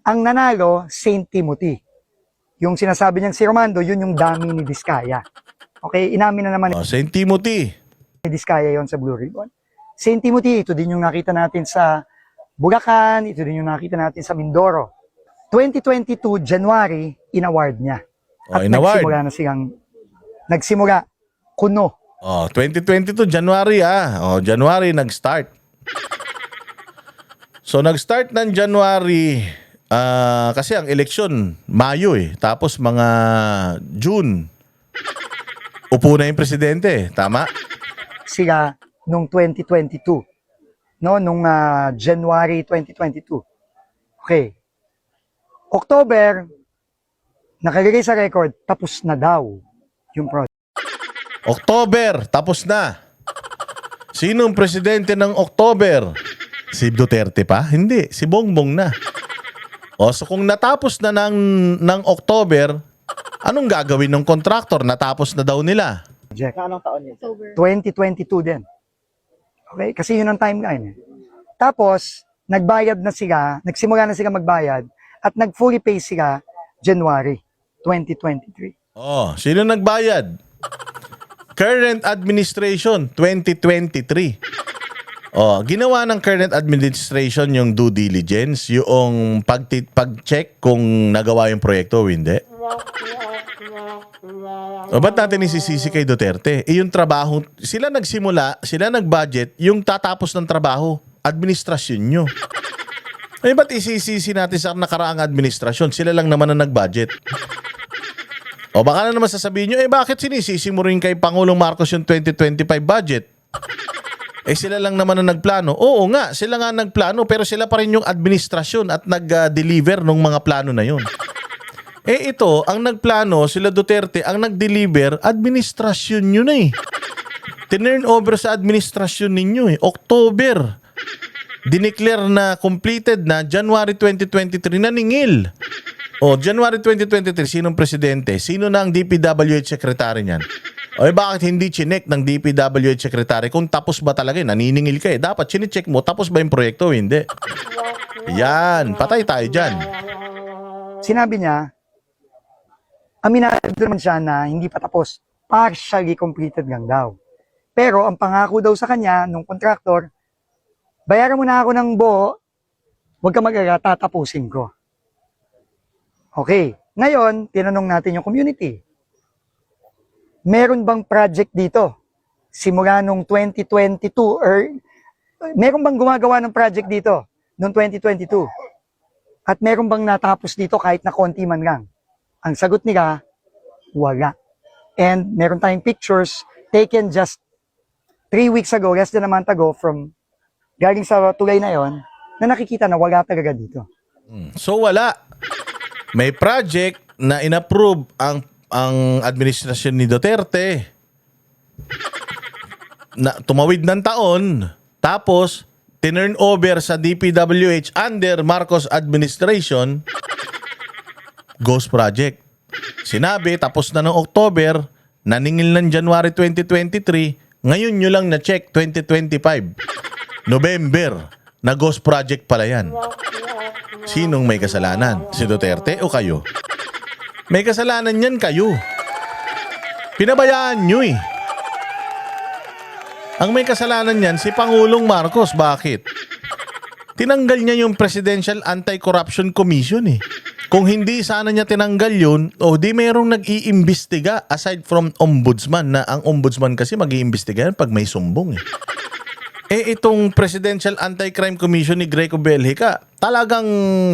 Ang nanalo, St. Timothy. Yung sinasabi niyang si Romando, yun yung dami ni Diskaya. Okay, inamin na naman St. Timothy. ni Diskaya yon sa Blue Ribbon. St. Timothy, ito din yung nakita natin sa Bulacan, ito din yung nakita natin sa Mindoro. 2022, January, inaward niya. At inaward. Nagsimula, kuno. 2022, January January nag-start. So nag-start ng January, kasi ang eleksyon, Mayo eh. Tapos mga June, upo na yung presidente. Tama? Sila nung 2022. No, nung January 2022. Okay. October, nakalagay sa record, tapos na daw yung project. October, tapos na. Sinong presidente ng October? Si Duterte pa? Hindi, si Bongbong na. So kung natapos na ng October, anong gagawin ng contractor? Natapos na daw nila. Anong taon yun? 2022 din. Okay? Kasi yun ang timeline. Tapos, nagbayad na sila, nagsimula na sila magbayad, at nag-fully pay sila January 2023. Sino nagbayad? Current administration, 2023. Ginawa ng current administration yung due diligence, yung pag-check kung nagawa yung proyekto o hindi. Ba't natin isisisi kay Duterte? Yung trabaho, sila nagsimula, sila nag-budget, yung tatapos ng trabaho, administrasyon nyo. Ba't isisisi natin sa nakaraang administrasyon? Sila lang naman ang nag-budget. Baka na naman sasabihin nyo, bakit sinisisi mo rin kay Pangulong Marcos yung 2025 budget? Sila lang naman ang nagplano. Oo nga, sila nga nagplano, pero sila pa rin yung administrasyon at nag-deliver ng mga plano na yun. Ito, ang nagplano, sila Duterte, ang nag-deliver, administrasyon nyo na eh. Tinurn over sa administrasyon ninyo eh. October. Dineclare na completed na January 2023 naningil. January 2023, sinong presidente? Sino na ang DPWH secretary niyan? Bakit hindi chinek ng DPWH secretary kung tapos ba talaga? Naniningil ka eh. Dapat chinecheck mo, tapos ba yung proyekto? Hindi. Yan, patay tayo dyan. Sinabi niya, aminado naman siya na hindi pa tapos, partially completed lang daw. Pero ang pangako daw sa kanya, nung contractor, bayaran mo na ako ng buo, huwag ka mag-alala, tatapusin ko. Okay, ngayon, tinanong natin yung community. Meron bang project dito? Simula nung 2022, meron bang gumagawa ng project dito nung 2022? At meron bang natapos dito kahit na konti man lang? Ang sagot nila, wala. And meron tayong pictures taken just 3 weeks ago, less than a month ago, galing sa tulay na yon, na nakikita na wala talaga dito. So wala. May project na inapprove ang administrasyon ni Duterte. Na tumawid ng taon, tapos tinurn over sa DPWH under Marcos administration, ghost project. Sinabi tapos na ng October, naningil ng January 2023, ngayon nyo lang na-check 2025. November, na ghost project pala yan. Sinong may kasalanan? Si Duterte o kayo? May kasalanan yan kayo. Pinabayaan nyo eh. Ang may kasalanan yan, si Pangulong Marcos. Bakit? Tinanggal niya yung Presidential Anti-Corruption Commission eh. Kung hindi sana niya tinanggal yun, o di merong nag-iimbestiga aside from ombudsman, na ang ombudsman kasi mag-iimbestiga yan pag may sumbong eh. Itong Presidential Anti-Crime Commission ni Greco Belhica, talagang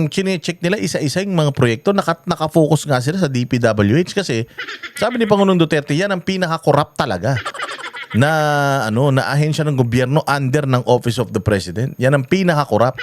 chine-check nila isa-isa yung mga proyekto. Nakafocus nga sila sa DPWH kasi sabi ni Pangulong Duterte, yan ang pinaka-corrupt talaga na ahensya ng gobyerno under ng Office of the President. Yan ang pinaka-corrupt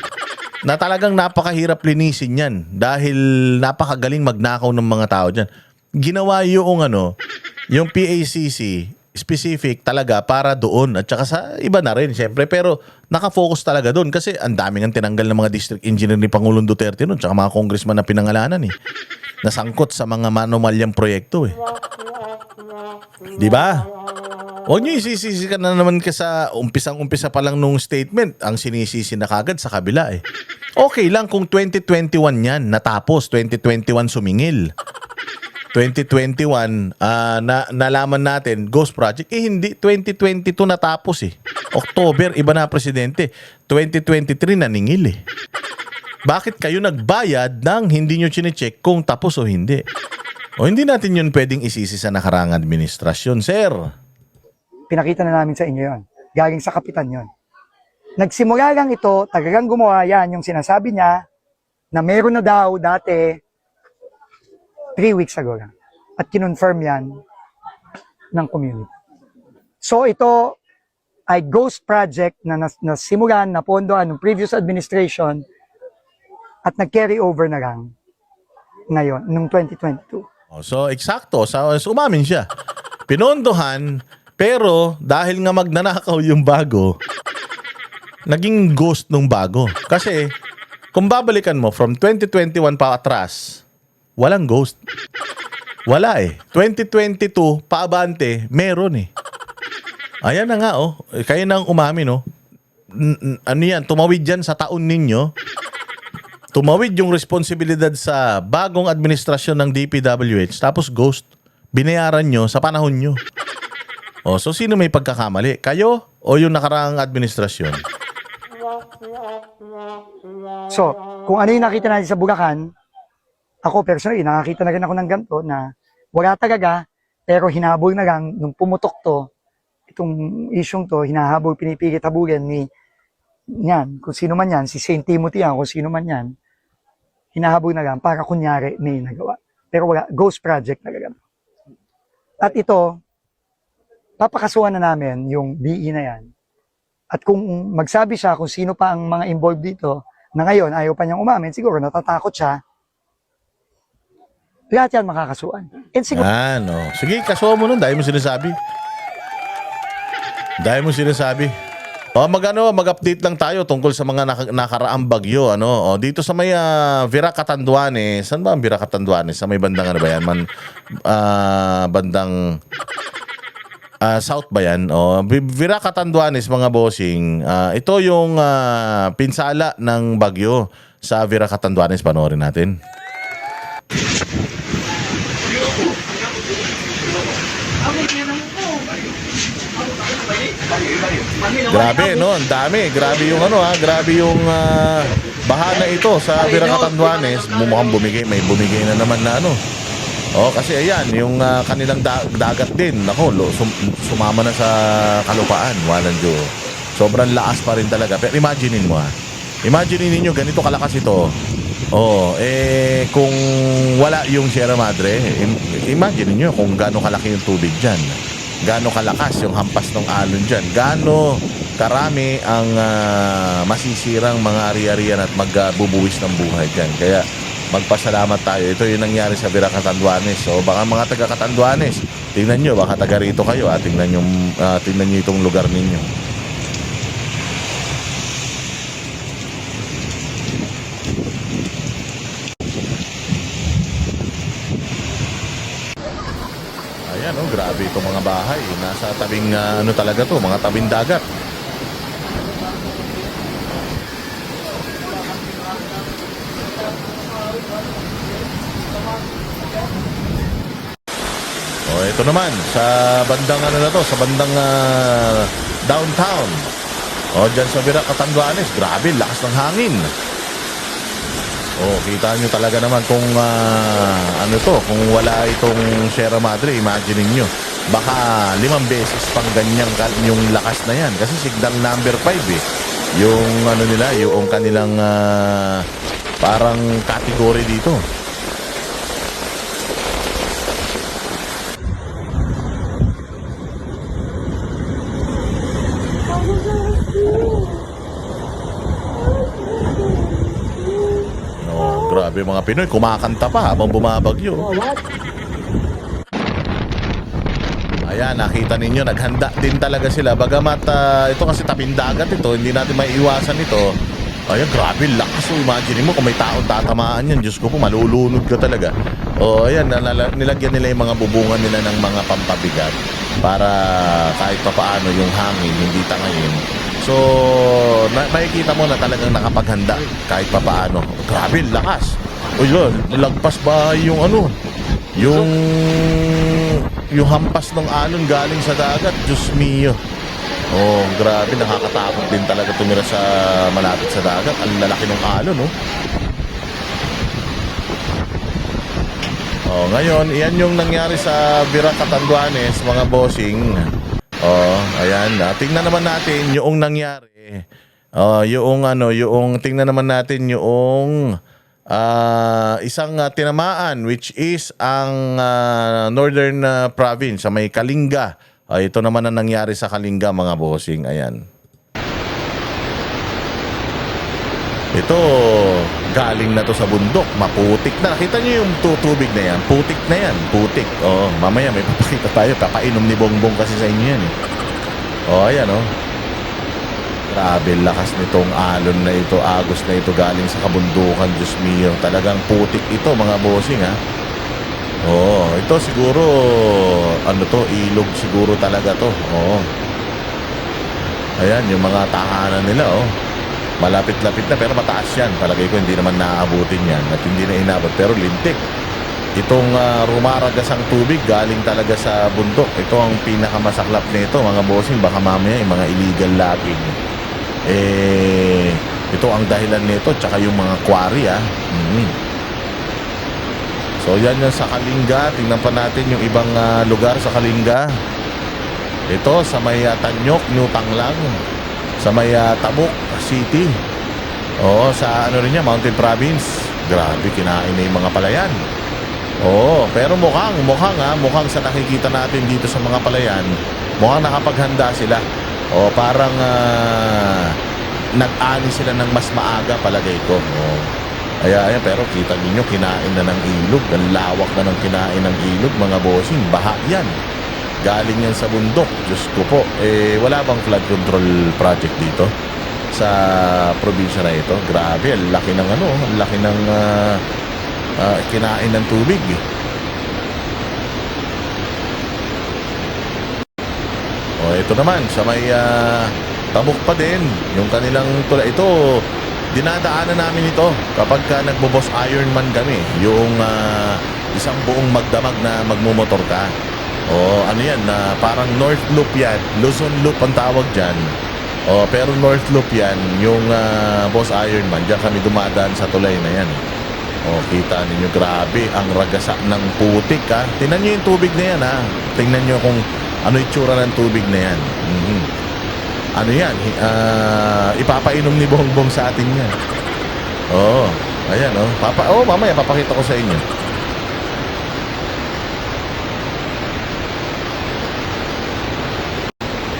na talagang napakahirap linisin yan dahil napakagaling magnakaw ng mga tao dyan. Ginawa yung PACC specific talaga para doon at saka sa iba na rin syempre, pero nakafocus talaga doon kasi ang daming ang tinanggal ng mga district engineer ni Pangulong Duterte noon tsaka mga congressman na pinangalanan eh. Nasangkot sa mga manomalyang proyekto eh. Di ba? Huwag nyo isisisi ka na naman ka sa umpisang-umpisa pa lang nung statement, ang sinisisi na kagad sa kabila eh. Okay lang kung 2021 yan natapos, 2021 sumingil. 2021 nalaman natin ghost project hindi 2022 natapos eh. October iba na presidente. 2023 naningil eh. Bakit kayo nagbayad nang hindi nyo chine-check kung tapos o hindi? O hindi natin yun pwedeng isisi sa nakarang administrasyon, sir. Pinakita na namin sa inyo yon. Galing sa kapitan yon. Nagsimula lang ito, talagang gumawa yan yung sinasabi niya na meron na daw dati 3 weeks ago lang. At kinonfirm yan ng community. So ito ay ghost project na nasimulan, napondoan ng previous administration at nag-carry over na lang ngayon, nung 2022. So eksakto, so umamin siya. Pinondohan, pero dahil nga magnanakaw yung bago, naging ghost nung bago. Kasi kung babalikan mo from 2021 pa atras, walang ghost. Wala eh. 2022, paabante, meron eh. Ayan na nga oh. Kayo nang umamin oh. Ano yan, tumawid yan sa taon ninyo. Tumawid yung responsibilidad sa bagong administrasyon ng DPWH. Tapos ghost. Binayaran nyo sa panahon nyo. Oh, so sino may pagkakamali? Kayo o yung nakaraang administrasyon? So, kung ano yung nakita natin sa Bulacan, ako personally, nakakita na rin ako ng ganito na wala talaga, pero hinabol na lang nung pumutok to, itong isyong to, hinahabol, pinipilit habulin ni yan, kung sino man yan, si St. Timothy yan, kung sino man yan, hinahabol na lang para kunyari may nagawa. Pero wala, ghost project talaga. At ito, papakasuhan na namin yung DE na yan. At kung magsabi siya kung sino pa ang mga involved dito, na ngayon ayaw pa niyang umamin, siguro natatakot siya, lahat yan makakasuhan. And siguro, Sige, kasuhan mo nun. Dahil mo sinasabi. Mag-update lang tayo tungkol sa mga nakaraang bagyo. Dito sa may Vira Catanduanes. Saan ba ang Vira Catanduanes? Sa may bandang ano ba yan? Bandang south ba yan? Vira Catanduanes, mga bossing. Ito yung pinsala ng bagyo sa Vira Catanduanes. Panoorin natin. Grabe, no? Ang dami. Grabe yung grabe yung baha na ito sa Vira Catanduanes. Mukhang bumigay. May bumigay na naman na kasi ayan, yung kanilang dagat din. Sumama na sa kalupaan. Walang Diyo. Sobrang lakas pa rin talaga. Pero imaginein mo Imaginein ninyo, ganito kalakas ito. Kung wala yung Sierra Madre, imagine niyo kung gaano kalaki yung tubig dyan. Gaano kalakas yung hampas ng alon dyan. Gaano karami ang masisirang mga ari-arian at magbubuwis ng buhay dyan. Kaya magpasalamat tayo. Ito yung nangyari sa Vira Catanduanes. So baka mga taga Catanduanes, tingnan nyo, baka taga rito kayo. Tingnan nyo itong lugar ninyo. Ayan, oh, grabe itong mga bahay. Nasa tabing, ano talaga to, mga tabing dagat. Oh, ito naman, sa bandang ano na to, sa bandang downtown. Oh, dyan sa Vira Catanduanes, grabe, lakas ng hangin. Oh, kita nyo talaga naman kung ano to, kung wala itong Sierra Madre, imagine niyo baka 5 beses pang ganyang yung lakas na yan. Kasi signal number 5 eh. Yung ano nila, yung kanilang parang category dito. Grabe mga Pinoy, kumakanta pa habang bumabagyo. Ayan, nakita ninyo, naghanda din talaga sila. Bagamat ito kasi tabing dagat ito, hindi natin maiiwasan ito. Ayan, grabe, lakas. So, imagine mo kung may taong tatamaan yan. Diyos ko po, malulunod ka talaga. O, ayan, nilagyan nila yung mga bubungan nila ng mga pampabigat para kahit pa paano yung hangin, hindi tangayin. So, makikita mo na talagang nakapaghanda kahit pa paano. Grabe, lakas. O yun, lagpas ba yung ano? Yung hampas ng alon galing sa dagat. Diyos mio. Oh, grabe, nakakatakot din talaga tumira sa malapit sa dagat. Ang lalaki ng alon, oh. Oh, ngayon, iyan yung nangyari sa Vira Catanduanes, mga bossing. Oh, ayan. Tingnan naman natin yung nangyari. Tingnan naman natin yung isang tinamaan, which is ang northern province sa may Kalinga. Ito naman ang nangyari sa Kalinga, mga bossing. Ayan. Ito, galing na to sa bundok. Maputik na. Nakita nyo yung tubig na yan? Putik na yan. Putik. Oh, mamaya may papakita tayo. Papainom ni Bongbong kasi sa inyo yan eh. Oh, ayan oh. Grabe, lakas nitong alon na ito. Agos na ito galing sa kabundukan. Diyos mio. Talagang putik ito, mga bossing ha. Oh, ito siguro ano to, ilog siguro talaga to. Oh. Ayan, yung mga tahanan nila oh. Malapit-lapit na pero mataas yan. Palagay ko hindi naman naaabutin yan at hindi na inabot pero lintik. Itong rumaragasang tubig galing talaga sa bundok. Ito ang pinakamasaklap nito, mga bossing. Baka mamaya yung mga illegal logging. Ito ang dahilan nito tsaka yung mga quarry So yan yung sa Kalinga. Tingnan pa natin yung ibang lugar sa Kalinga. Ito sa may Tanyok, New Tanglang. Sa may Tabuk City. Oo, sa ano rin niya, Mountain Province. Grabe, kinain na yung mga palayan. Oo, pero mukhang sa nakikita natin dito sa mga palayan, mukhang nakapaghanda sila. O parang nag-ani sila ng mas maaga, palagay ko. Oo. Ayan, pero kita ninyo, kinain na ng ilog. Ang lawak na ng kinain ng ilog, mga bossing. Baha yan. Galing yan sa bundok. Diyos ko po. Wala bang flood control project dito sa probinsya na ito? Grabe, ang laki ng ano, ang laki ng kinain ng tubig. O, ito naman, sa may Tabuk pa din. Yung kanilang tulay. Ito, dinadaanan namin ito kapag nagbo-boss Ironman kami. Yung isang buong magdamag na magmumotor ka. O ano yan, parang North Loop yan. Luzon Loop ang tawag dyan. O pero North Loop yan, yung Boss Ironman. Diyan kami dumadaan sa tulay na yan. O kita ninyo, grabe ang ragasa ng putik ha. Tingnan nyo yung tubig na yan ha. Tingnan nyo kung ano itsura ng tubig na yan. Ano yan, ipapainom ni Bongbong sa atin yan. Oo, ayan o. Mamaya papakita ko sa inyo.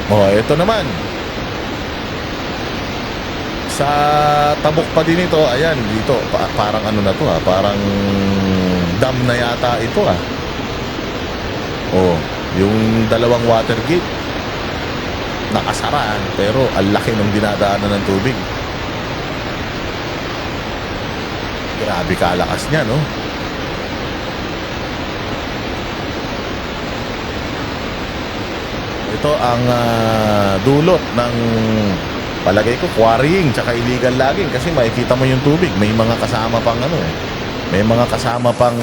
Oh, ito naman. Sa tabok pa din ito, ayan, dito, parang ano na to parang dam na yata ito Oh, yung dalawang water gate nakasara pero ang laki ng dinadaanan ng tubig. Grabe kalakas niya, no? Ito ang dulot ng palagay ko quarrying tsaka illegal logging kasi makikita mo yung tubig, may mga kasama pang may mga kasama pang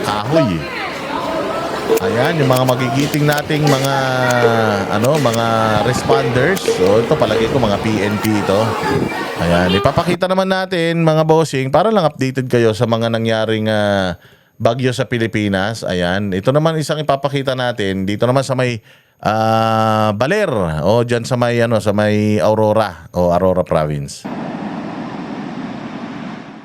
kahoy. Ayan, yung mga magigiting nating mga mga responders. So ito palagi ko mga PNP ito. Ayan, ipapakita naman natin mga bossing para lang updated kayo sa mga nangyaring bagyo sa Pilipinas. Ayan, ito naman isang ipapakita natin dito naman sa may Baler o diyan sa may sa may Aurora o Aurora province.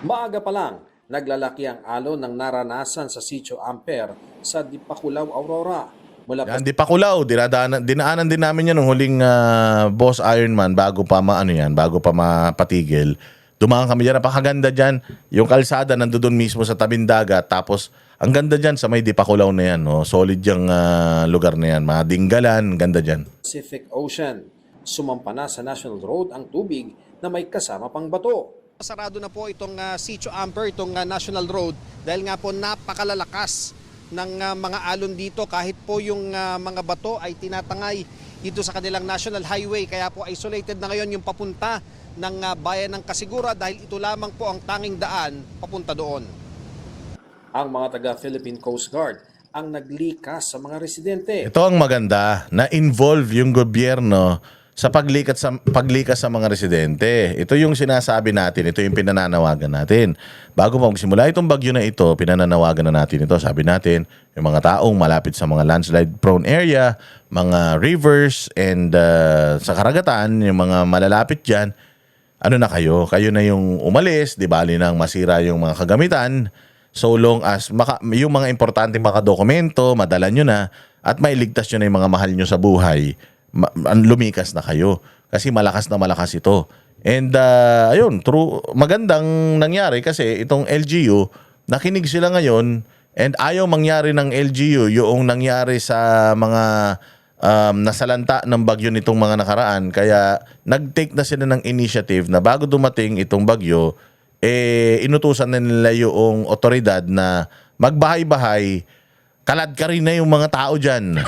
Maaga pa lang, naglalaki ang alon ng naranasan sa Sitio Ampere sa Dipakulaw, Aurora. Mula Yan, Dipakulaw, dinaanan din namin yan nung huling Boss Ironman bago pa bago pa mapatigil. Dumaan kami dyan, napakaganda dyan. Yung kalsada nandoon mismo sa tabing dagat, tapos ang ganda dyan sa may Dipakulaw na yan. Solid yung lugar na yan, mga dinggalan, ganda dyan. Pacific Ocean. Sumampa na sa National Road ang tubig na may kasama pang bato. Sarado na po itong Sitio Ampere, itong National Road dahil nga po napakalalakas ng mga alon dito kahit po yung mga bato ay tinatangay dito sa kanilang National Highway. Kaya po isolated na ngayon yung papunta ng bayan ng Kasigura dahil ito lamang po ang tanging daan papunta doon. Ang mga taga-Philippine Coast Guard ang naglikas sa mga residente. Ito ang maganda, na-involve yung gobyerno sa paglikas sa mga residente. Ito yung sinasabi natin, ito yung pinananawagan natin. Bago pa magsimula itong bagyo na ito, pinananawagan na natin ito. Sabi natin, yung mga taong malapit sa mga landslide prone area, mga rivers and sa karagatan, yung mga malalapit dyan, ano na kayo? Kayo na yung umalis, di bali nang masira yung mga kagamitan, so long as yung mga importante mga dokumento, madala nyo na at mailigtas nyo na yung mga mahal nyo sa buhay, lumikas na kayo kasi malakas na malakas ito. And ayun, magandang nangyari kasi itong LGU, nakinig sila ngayon and ayaw mangyari ng LGU yung nangyari sa mga nasalanta ng bagyo nitong mga nakaraan. Kaya nag-take na sila ng initiative na bago dumating itong bagyo, inutusan na nila yung otoridad na magbahay-bahay, kalad ka rin na yung mga tao dyan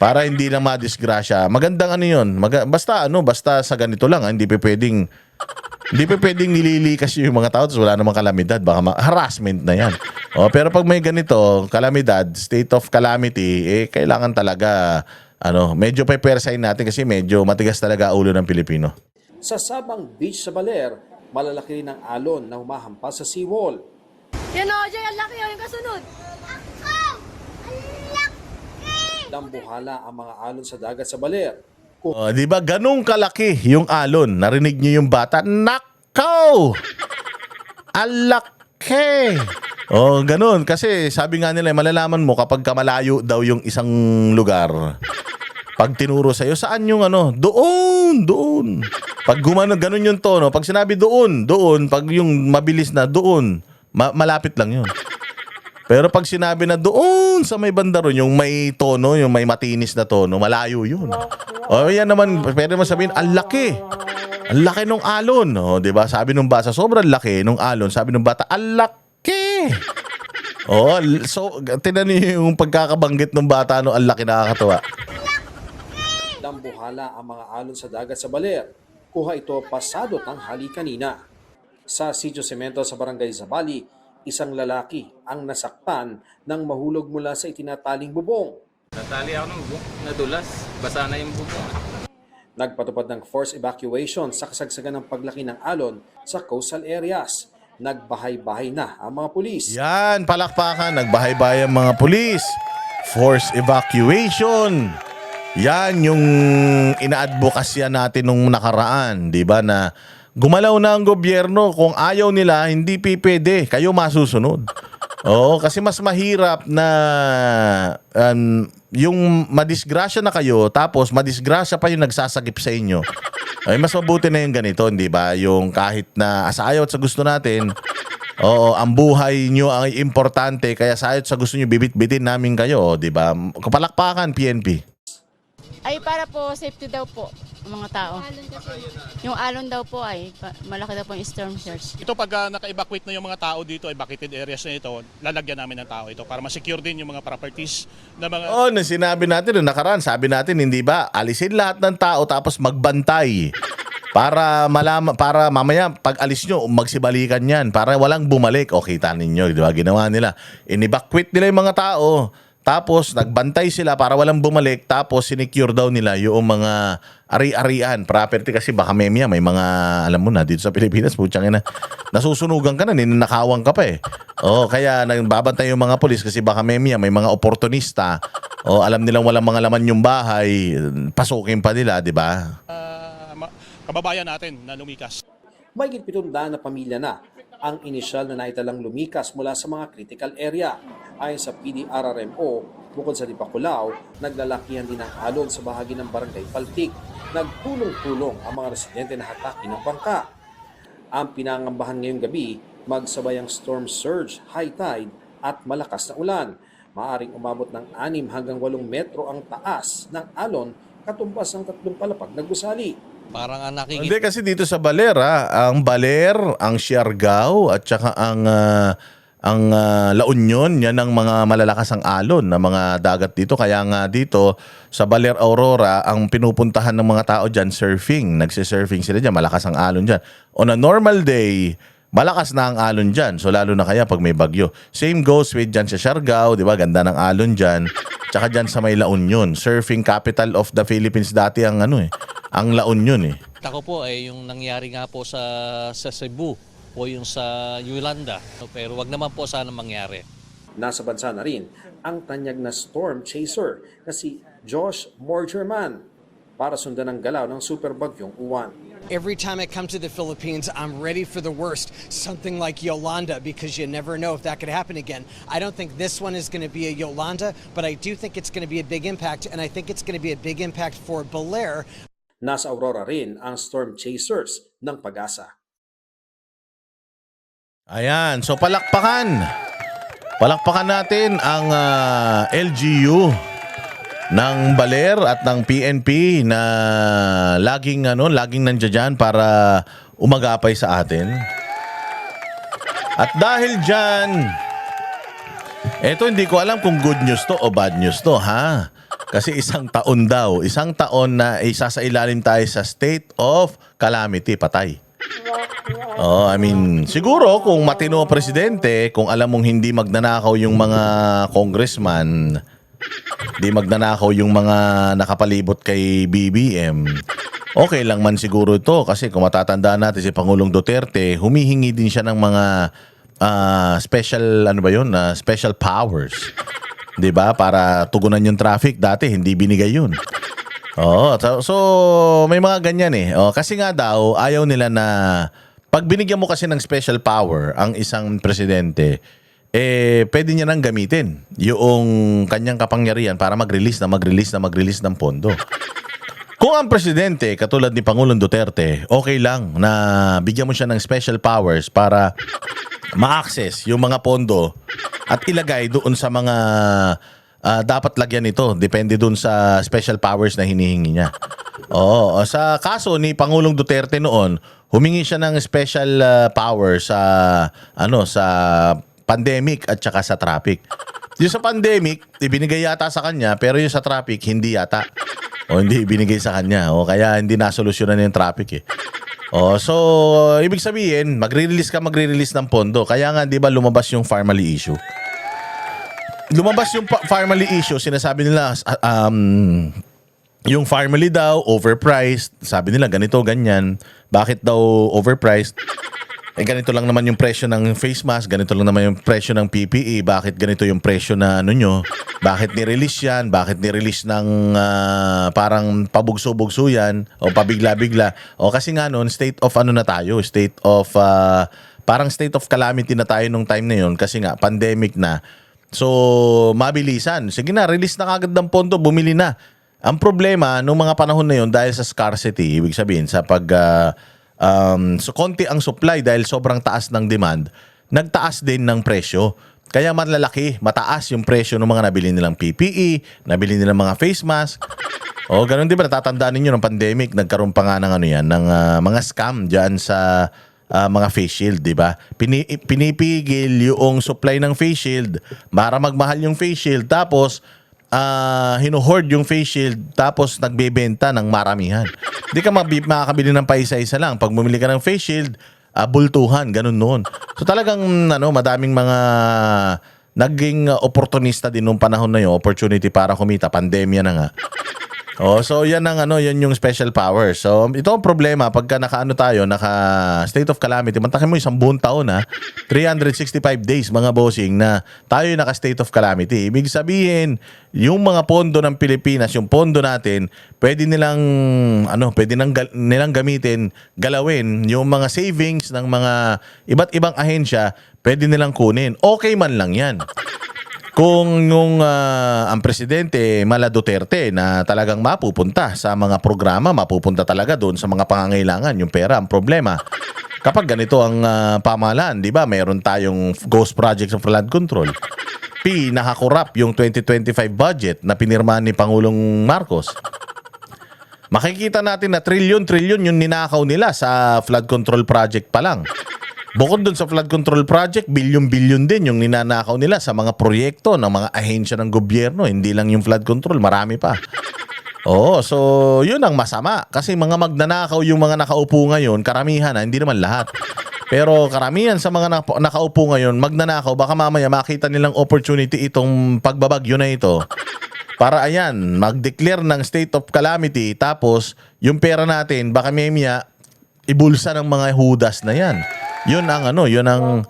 para hindi na madisgrasya. Magandang yun. Basta sa ganito lang. Hindi pa pwedeng nililikas yung mga tao tapos wala namang kalamidad. Baka harassment na yan. Pero pag may ganito, kalamidad, state of calamity, kailangan talaga, medyo pepersahin natin kasi medyo matigas talaga ulo ng Pilipino. Sa Sabang Beach sa Baler, malalaki rin ang alon na humahampas sa seawall. Yan o, Jay, ang laki o yung kasunod. Dambuhala ang mga alon sa dagat sa Baler. Di ba ganung kalaki yung alon? Narinig niyo yung bata? Nakaw! Alaki! Ganun. Kasi sabi nga nila, malalaman mo kapag kamalayo daw yung isang lugar. Pag tinuro sa'yo, saan yung Doon! Pag ganun yung tono, pag sinabi doon. Pag yung mabilis na doon, malapit lang yun. Pero pag sinabi na doon sa may banda ron, yung may tono, yung may matinis na tono, malayo yun. Yan naman, pwede mo sabihin, ang laki. Ang laki nung alon. Diba? Sabi nung bata, sobrang laki nung alon. Sabi nung bata, ang laki. So, tinan niyo yung pagkakabanggit ng bata, ang laki, nakakatawa. Dambuhala ang mga alon sa dagat sa Baler. Kuha ito pasado tanghali kanina. Sa Sitio Cemento sa Barangay Zambali, isang lalaki ang nasaktan nang mahulog mula sa itinataling bubong. Natali ako ng bubong, nadulas, basa na yung bubong. Nagpatupad ng forced evacuation sa kasagsagan ng paglaki ng alon sa coastal areas. Nagbahay-bahay na ang mga pulis. Yan, palakpakan, nagbahay-bahay ang mga pulis. Forced evacuation. Yan yung ina-advokasya natin nung nakaraan, di ba, na gumalaw na ang gobyerno. Kung ayaw nila, hindi pwede. Kayo masusunod. Kasi mas mahirap na yung madisgrasya na kayo, tapos madisgrasya pa yung nagsasagip sa inyo. Ay, mas mabuti na yung ganito, hindi ba? Yung kahit na sa ayaw at sa gusto natin, oo, ang buhay nyo ang importante, kaya sa ayaw at sa gusto nyo, bibit-bitin namin kayo, di ba? Kapalakpakan, PNP. Ay para po safety daw po ang mga tao. Yung alon daw po ay malaki daw po yung storm surge. Ito pag naka-evacuate na yung mga tao dito, evacuated areas na ito, lalagyan namin ng tao ito para ma-secure din yung mga properties na mga... Oh, na sinabi natin noong nakaraan, sabi natin, hindi ba? Alisin lahat ng tao tapos magbantay. Para malaman, para mamaya pag alis nyo, magsibalikan yan. Para walang bumalik. O, kita ninyo, di ba? Ginawa nila. In-evacuate nila yung mga tao. Tapos, nagbantay sila para walang bumalik. Tapos, sinecure daw nila yung mga ari-arian, property. Kasi baka may mga, alam mo na, dito sa Pilipinas, putsang ina, nasusunugan ka na, ninanakawang ka pa eh. O, kaya nagbabantay yung mga polis kasi baka may mga oportunista. O, alam nilang walang mga laman yung bahay, pasukin pa nila, di ba? kababayan natin na lumikas. Mahigit 700 na pamilya na ang inisyal na naitalang lumikas mula sa mga critical area. Ayon sa PDRRMO, bukod sa Dipakulao, naglalakihan din ang alon sa bahagi ng Barangay Paltik. Nagtulong-tulong ang mga residente na hataki ng bangka. Ang pinangambahan ngayong gabi, magsabay ang storm surge, high tide at malakas na ulan. Maaring umabot ng 6 hanggang 8 metro ang taas ng alon katumbas ng 3 palapag na gusali. Parang Hindi kasi dito sa Baler, ang Baler, ang Siargao at saka ang La Union, yan ang mga malalakas ang alon na mga dagat dito. Kaya nga dito sa Baler Aurora, ang pinupuntahan ng mga tao dyan, surfing. Nagsisurfing sila dyan, malakas ang alon dyan. On a normal day, malakas na ang alon dyan. So lalo na kaya pag may bagyo. Same goes with dyan sa Siargao, di ba? Ganda ng alon dyan. Tsaka dyan sa may La Union. Surfing capital of the Philippines dati ang ang La Union eh. Ako po ay yung nangyari nga po sa Cebu o yung sa Yolanda. Pero wag naman po sana mangyari. Nasa bansa na rin ang tanyag na storm chaser na si Josh Morgerman para sundan ang galaw ng superbagyong Uwan. Every time I come to the Philippines, I'm ready for the worst. Something like Yolanda, because you never know if that could happen again. I don't think this one is going to be a Yolanda, but I do think it's going to be a big impact, and I think it's going to be a big impact for Belair. Nasa Aurora rin ang storm chasers ng Pag-asa. Ayan, so palakpakan. Palakpakan natin ang LGU ng Baler at ng PNP na laging nandiyan dyan para umagapay sa atin. At dahil dyan, eto hindi ko alam kung good news to o bad news to, ha? Kasi isang taon na isa sa ilalim tayo sa state of calamity, patay. Oh, I mean, siguro kung matino ang presidente, kung alam mong hindi magnanakaw yung mga congressman, di magnanakaw yung mga nakapalibot kay BBM, okay lang man siguro ito. Kasi kung matatandaan natin si Pangulong Duterte, humihingi din siya ng mga special, special powers. Di ba? Para tugunan yung traffic. Dati, hindi binigay yun. So may mga ganyan eh. Kasi nga daw, ayaw nila na pag binigyan mo kasi ng special power ang isang presidente, pwede niya nang gamitin yung kanyang kapangyarihan para mag-release ng pondo. Kung ang presidente, katulad ni Pangulong Duterte, okay lang na bigyan mo siya ng special powers para ma-access yung mga pondo at ilagay doon sa mga dapat lagyan ito. Depende doon sa special powers na hinihingi niya. Sa kaso ni Pangulong Duterte noon, humingi siya ng special power sa pandemic at saka sa traffic. Yung sa pandemic, ibinigay yata sa kanya, pero yung sa traffic, hindi yata. Hindi ibinigay sa kanya. Kaya hindi nasolusyonan yung traffic eh. So, ibig sabihin, magre-release ng pondo. Kaya nga, di ba, lumabas yung Farmally issue. Farmally issue, sinasabi nila, yung Farmally daw, overpriced. Sabi nila, ganito, ganyan. Bakit daw overpriced? Ganito lang naman yung presyo ng face mask, ganito lang naman yung presyo ng PPE, bakit ganito yung presyo na nyo? Bakit ni-release yan? Bakit ni-release ng parang pabugso-bugso yan? O pabigla-bigla? Kasi nga noon, state of parang state of calamity na tayo nung time na yun kasi nga, pandemic na. So, mabilisan. Sige na, release na kagad ng pondo, bumili na. Ang problema, nung mga panahon na yun, dahil sa scarcity, ibig sabihin, sa so konti ang supply dahil sobrang taas ng demand, nagtaas din ng presyo. Kaya mataas yung presyo ng mga nabili nilang PPE, nabili nilang mga face mask. O, ganun din ba? Natatandaan ninyo ng pandemic, nagkaroon pa nga ng ng mga scam dyan sa mga face shield, di ba? Pinipigil yung supply ng face shield para magmahal yung face shield, tapos hinuhoard yung face shield, tapos nagbebenta ng maramihan. Hindi ka makakabili ng paisa-isa lang. Pag bumili ka ng face shield, bultuhan, ganun noon. So talagang madaming mga naging oportunista din nung panahon na yun, opportunity para kumita, pandemya na nga. So yan yan yung special power. So ito ang problema pagka naka state of calamity. Mantakin mo 1 buong taon 365 days mga bossing na tayo naka state of calamity. Ibig sabihin, yung mga pondo ng Pilipinas, yung pondo natin, pwede nilang gamitin, galawin yung mga savings ng mga iba't ibang ahensya, pwede nilang kunin. Okay man lang yan. Kung ang presidente Mala Duterte na talagang mapupunta sa mga programa, mapupunta talaga doon sa mga pangangailangan, yung pera, ang problema. Kapag ganito ang pamahalaan, di ba, mayroon tayong ghost projects of flood control. Nakakurap yung 2025 budget na pinirmahan ni Pangulong Marcos. Makikita natin na trilyon-trilyon yung ninakaw nila sa flood control project pa lang. Bukod dun sa flood control project, bilyon-bilyon din yung ninanakaw nila sa mga proyekto ng mga ahensya ng gobyerno. Hindi lang yung flood control, marami pa. So yun ang masama. Kasi mga magnanakaw yung mga nakaupo ngayon, karamihan hindi naman lahat. Pero karamihan sa mga nakaupo ngayon, magnanakaw, baka mamaya makita nilang opportunity itong pagbabagyo na ito. Para mag-declare ng state of calamity, tapos yung pera natin, baka mamaya ibulsa ng mga hudas na yan. Yun ang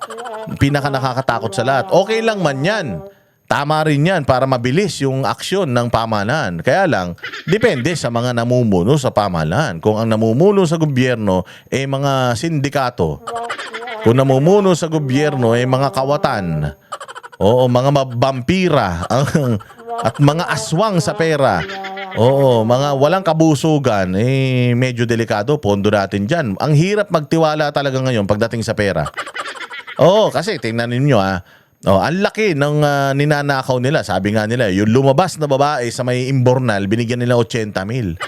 pinaka nakakatakot sa lahat. Okay lang man yan. Tama rin yan para mabilis yung aksyon ng pamahalaan. Kaya lang, depende sa mga namumuno sa pamahalaan. Kung ang namumuno sa gobyerno mga sindikato, kung namumuno sa gobyerno mga kawatan, mga vampira, at mga aswang sa pera, mga walang kabusugan, medyo delikado, pondo natin dyan. Ang hirap magtiwala talaga ngayon pagdating sa pera. Kasi tingnan ninyo ang laki ng ninanakaw nila. Sabi nga nila, yung lumabas na babae sa may Imbornal, binigyan nila 80,000.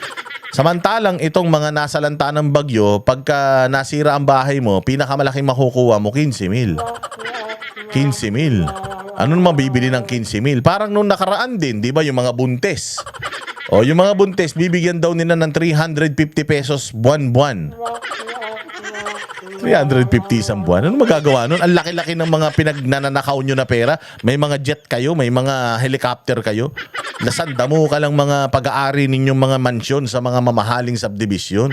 Samantalang itong mga nasalanta ng bagyo, pagka nasira ang bahay mo, pinakamalaking makukuha mo, 15,000. 15,000. Ano naman bibili ng 15,000? Parang nung nakaraan din, di ba, yung mga buntes. Yung mga buntes, bibigyan daw nila ng 350 pesos buwan-buwan. 350 isang buwan. Ano magagawa nun? Ang laki-laki ng mga pinagnanakaw nyo na pera. May mga jet kayo, may mga helicopter kayo. Nasandamo ka lang mga pag-aari ninyong mga mansyon sa mga mamahaling subdivision.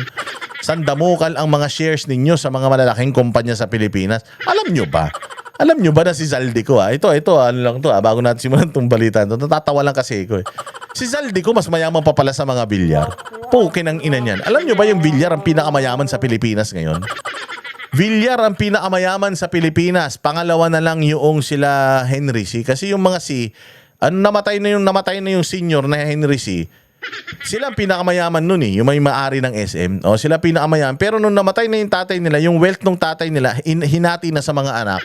Sandamukal ang mga shares ninyo sa mga malalaking kumpanya sa Pilipinas. Alam nyo ba? Alam nyo ba na si Zaldico ito bago natin simulan itong balita ito, natatawa lang kasi ko Si Zaldico mas mayaman pa pala sa mga bilyar. Pukin ang ina niyan. Alam nyo ba yung bilyar ang pinakamayaman sa Pilipinas ngayon? Bilyar ang pinakamayaman sa Pilipinas. Pangalawa na lang yung sila Henry C. Kasi yung mga C, namatay na yung senior na Henry C. Sila ang pinakamayaman nun yung may maari ng SM. Sila pinakamayaman. Pero nung namatay na yung tatay nila, yung wealth ng tatay nila, hinati na sa mga anak.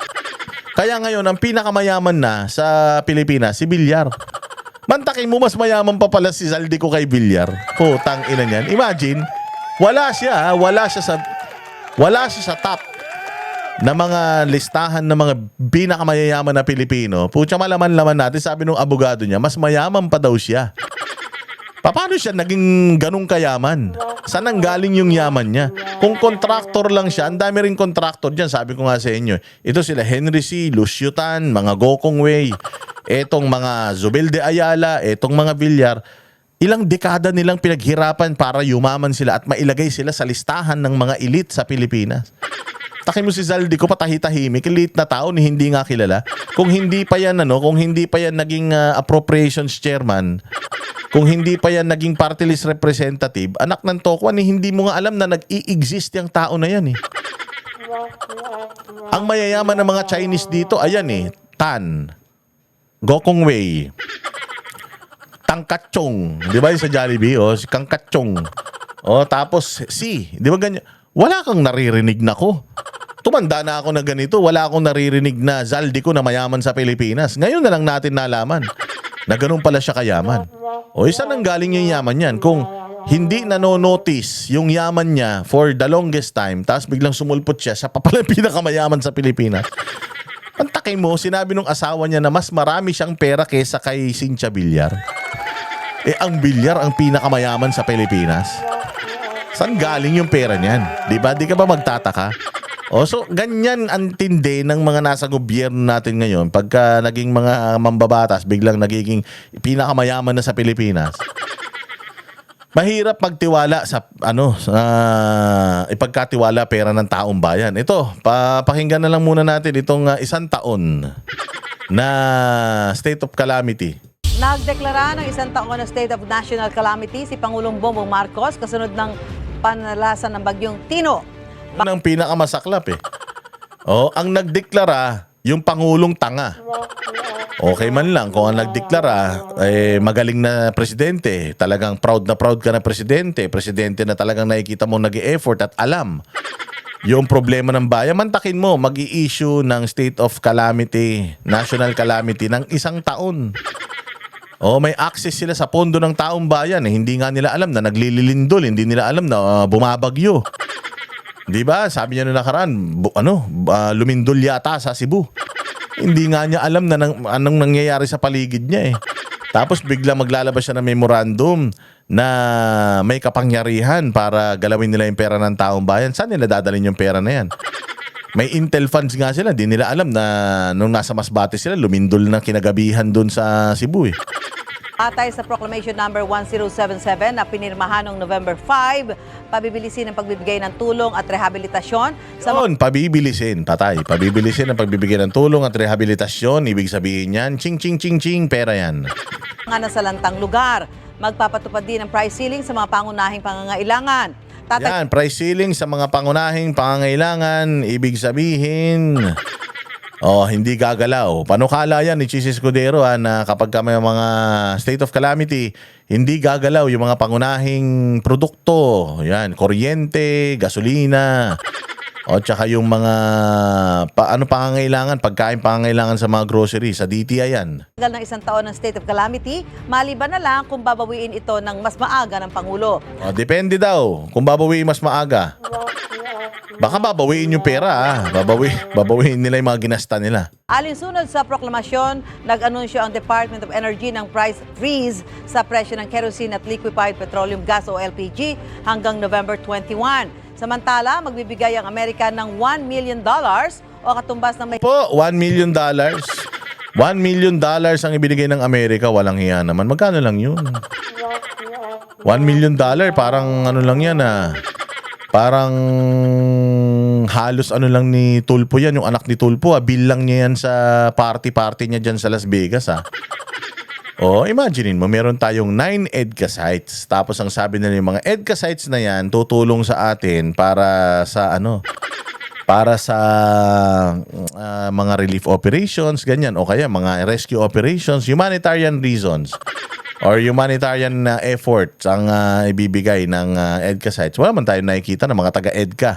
Kaya ngayon, ang pinakamayaman na sa Pilipinas, si Bilyar. Mantakin mo, mas mayaman pa pala si Zaldico kay Bilyar. Putang ina niyan. Imagine, wala siya sa top na mga listahan ng mga pinakamayayaman na Pilipino. Putya, malaman-laman natin, sabi nung abogado niya, mas mayaman pa daw siya. Paano siya naging ganung kayaman? Saan ang galing yung yaman niya? Kung contractor lang siya, ang dami rin contractor dyan. Sabi ko nga sa inyo, ito sila Henry C., Lucio Tan, mga Gokong Wei, etong mga Zubel de Ayala, etong mga Villar. Ilang dekada nilang pinaghirapan para yumaman sila at mailagay sila sa listahan ng mga elite sa Pilipinas. Takin mo si Zaldico, patahi-tahimik, elite na tao ni hindi nga kilala. Kung hindi pa yan naging appropriations chairman, kung hindi pa yan naging party list representative, anak ng tokwan, hindi mo nga alam na nag-i-exist yung tao na yan Ang mayayaman ng mga Chinese dito, ayan Tan, Gokong Wei, Kangkatchong. Di ba yung sa Jollibee? O, si Kangkatchong. O, tapos si. Di ba ganyan? Wala kang naririnig na ko. Tumanda na ako na ganito. Wala akong naririnig na Zaldico na mayaman sa Pilipinas. Ngayon na lang natin nalaman na ganun pala siya kayaman. O, isa nang galing yung yaman yan. Kung hindi nanonotice yung yaman niya for the longest time, tapos biglang sumulpot siya pa pala pinakamayaman sa Pilipinas. Ang takay mo, sinabi nung asawa niya na mas marami siyang pera kesa kay Cynthia Villar. Ang Villar ang pinakamayaman sa Pilipinas. Saan galing yung pera niyan? Di ba? Di ka ba magtataka? So ganyan ang tindi ng mga nasa gobyerno natin ngayon. Pagka naging mga mambabatas, biglang nagiging pinakamayaman na sa Pilipinas. Mahirap magtiwala sa ipagkatiwala pera ng taong bayan. Ito, pakinggan na lang muna natin itong isang taon na state of calamity. Nagdeklara ng isang taon na state of national calamity si Pangulong Bongbong Marcos kasunod ng panalasan ng bagyong Tino. Ang pinakamasaklap ang nagdeklara yung Pangulong tanga. Okay man lang kung ang nagdeklara magaling na presidente, talagang proud ka na presidente na talagang nakikita mo nag-e-effort at alam yung problema ng bayan, mantakin mo mag-i-issue ng state of calamity, national calamity ng isang taon. May access sila sa pondo ng taong bayan, hindi nga nila alam na naglililindol, hindi nila alam na bumabagyo. 'Di ba? Sabi niya noong nakaraan, lumindol yata sa Cebu. Hindi nga niya alam na anong nangyayari sa paligid niya Tapos bigla maglalabas siya ng memorandum na may kapangyarihan para galawin nila yung pera ng taong bayan. Saan nila dadalhin yung pera na yan? May intel funds nga sila. Di nila alam na nung nasa Masbate sila, lumindol na kinagabihan dun sa Cebu Atay sa Proclamation number 1077 na pinirmahan noong November 5, pabibilisin ang pagbibigay ng tulong at rehabilitasyon sa pabibilisin ang pagbibigay ng tulong at rehabilitasyon. Ibig sabihin yan, ching, pera yan. mga nasalantang lugar. Magpapatupad din ng price ceiling sa mga pangunahing pangangailangan. Yan, price ceiling sa mga pangunahing pangangailangan. Ibig sabihin, hindi gagalaw. Panukala yan ni Chis Escudero na kapag may mga state of calamity, hindi gagalaw yung mga pangunahing produkto. Yan, kuryente, gasolina, tsaka yung mga pangangailangan, pangangailangan sa mga grocery, sa DTI yan. Tagal ng isang taon ng state of calamity, maliban na lang kung babawiin ito ng mas maaga ng Pangulo. Depende daw kung babawiin mas maaga. Baka babawiin yung pera babawiin nila yung mga ginasta nila. Alinsunod sa proklamasyon, nag-anunsyo ang Department of Energy ng price freeze sa presyo ng kerosene at liquefied petroleum gas o LPG hanggang November 21. Samantala, magbibigay ang Amerika ng $1 million o katumbas ng may... $1 million? $1 million ang ibinigay ng Amerika, walang hiya naman. Magkano lang yun? $1 million, parang lang yan Parang halos lang ni Tulpo yan, yung anak ni Tulpo. Bill lang niya yan sa party niya dyan sa Las Vegas imaginein mo, meron tayong 9 EDCA sites. Tapos ang sabi nila yung mga EDCA sites na yan, tutulong sa atin para sa mga relief operations, ganyan. O kaya mga rescue operations, humanitarian reasons. Or humanitarian efforts ang ibibigay ng EDCA sites. Wala man tayo nakikita ng mga taga-EDCA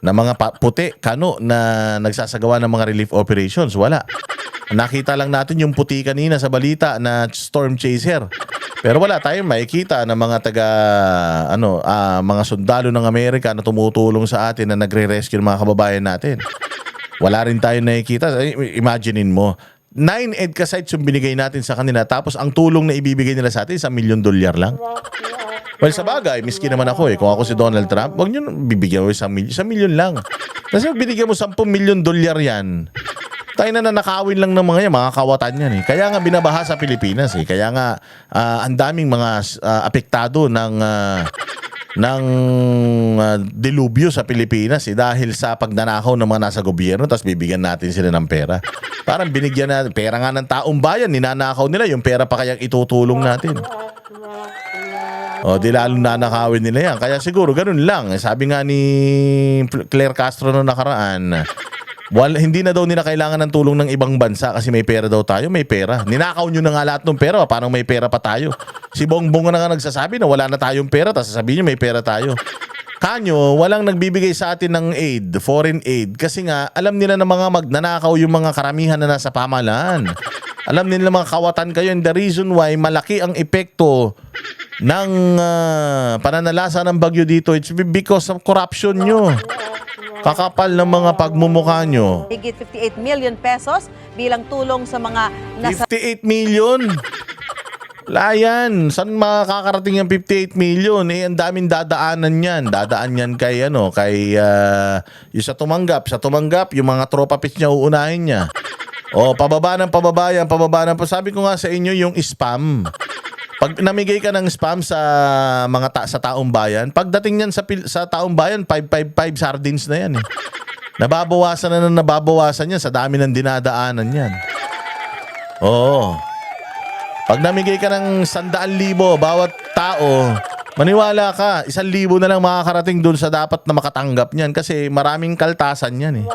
na mga puti, kano na nagsasagawa ng mga relief operations. Wala. Nakita lang natin yung puti kanina sa balita na storm chaser. Pero wala tayong makikita ng mga mga sundalo ng Amerika na tumutulong sa atin na nagre-rescue ng mga kababayan natin. Wala rin tayong nakikita. Imaginein mo, 9 EDCA sites yung binigay natin sa kanila, tapos ang tulong na ibibigay nila sa atin $1 million lang. Well, sa bagay, miski naman ako Kung ako si Donald Trump, wag nyo bibigyan mo $1 million lang. Kasi binigyan mo $10 million yan, tayo na nanakawin lang ng mga yan, mga kawatan yan Kaya nga binabaha sa Pilipinas Kaya nga ang daming mga apektado ng dilubyo sa Pilipinas dahil sa pagnanakaw ng mga nasa gobyerno, tapos bibigyan natin sila ng pera. Parang binigyan natin pera nga ng taong bayan, ninanakaw nila yung pera pa kayang itutulong natin. Di lalo nanakawin nila yan. Kaya siguro ganun lang. Sabi nga ni Claire Castro noong nakaraan, Hindi na daw nila kailangan ng tulong ng ibang bansa kasi may pera daw tayo, may pera. Ninakaw nyo na nga lahat ng pera, parang may pera pa tayo. Si Bongbong na nga nagsasabi na wala na tayong pera, tapos sasabihin nyo may pera tayo. Kanyo, walang nagbibigay sa atin ng aid, foreign aid, kasi nga alam nila na mga magnanakaw yung mga karamihan na nasa pamahalaan. Alam nila mga kawatan kayo, and the reason why malaki ang epekto ng pananalasa ng bagyo dito, it's because of corruption nyo. Kakapal ng mga pagmumukha nyo. Higit 58 million pesos bilang tulong sa mga 58 million? Wala yan. Saan makakarating yung 58 million? Eh, ang daming dadaanan yan. Dadaan yan kay, yung sa tumanggap. Sa tumanggap, yung mga tropa pits niya, uunahin niya. O, pababa ng pababa yan, pababa ng. Sabi ko nga sa inyo, yung spam. Pag namigay ka ng spam sa mga sa taong bayan, pagdating niyan sa taong bayan, 555 sardines na yan. Nababawasan na nababawasan yan sa dami ng dinadaanan yan. Oo. Pag namigay ka ng 100,000 bawat tao, maniwala ka, 1,000 na lang makakarating dun sa dapat na makatanggap niyan kasi maraming kaltasan yan eh.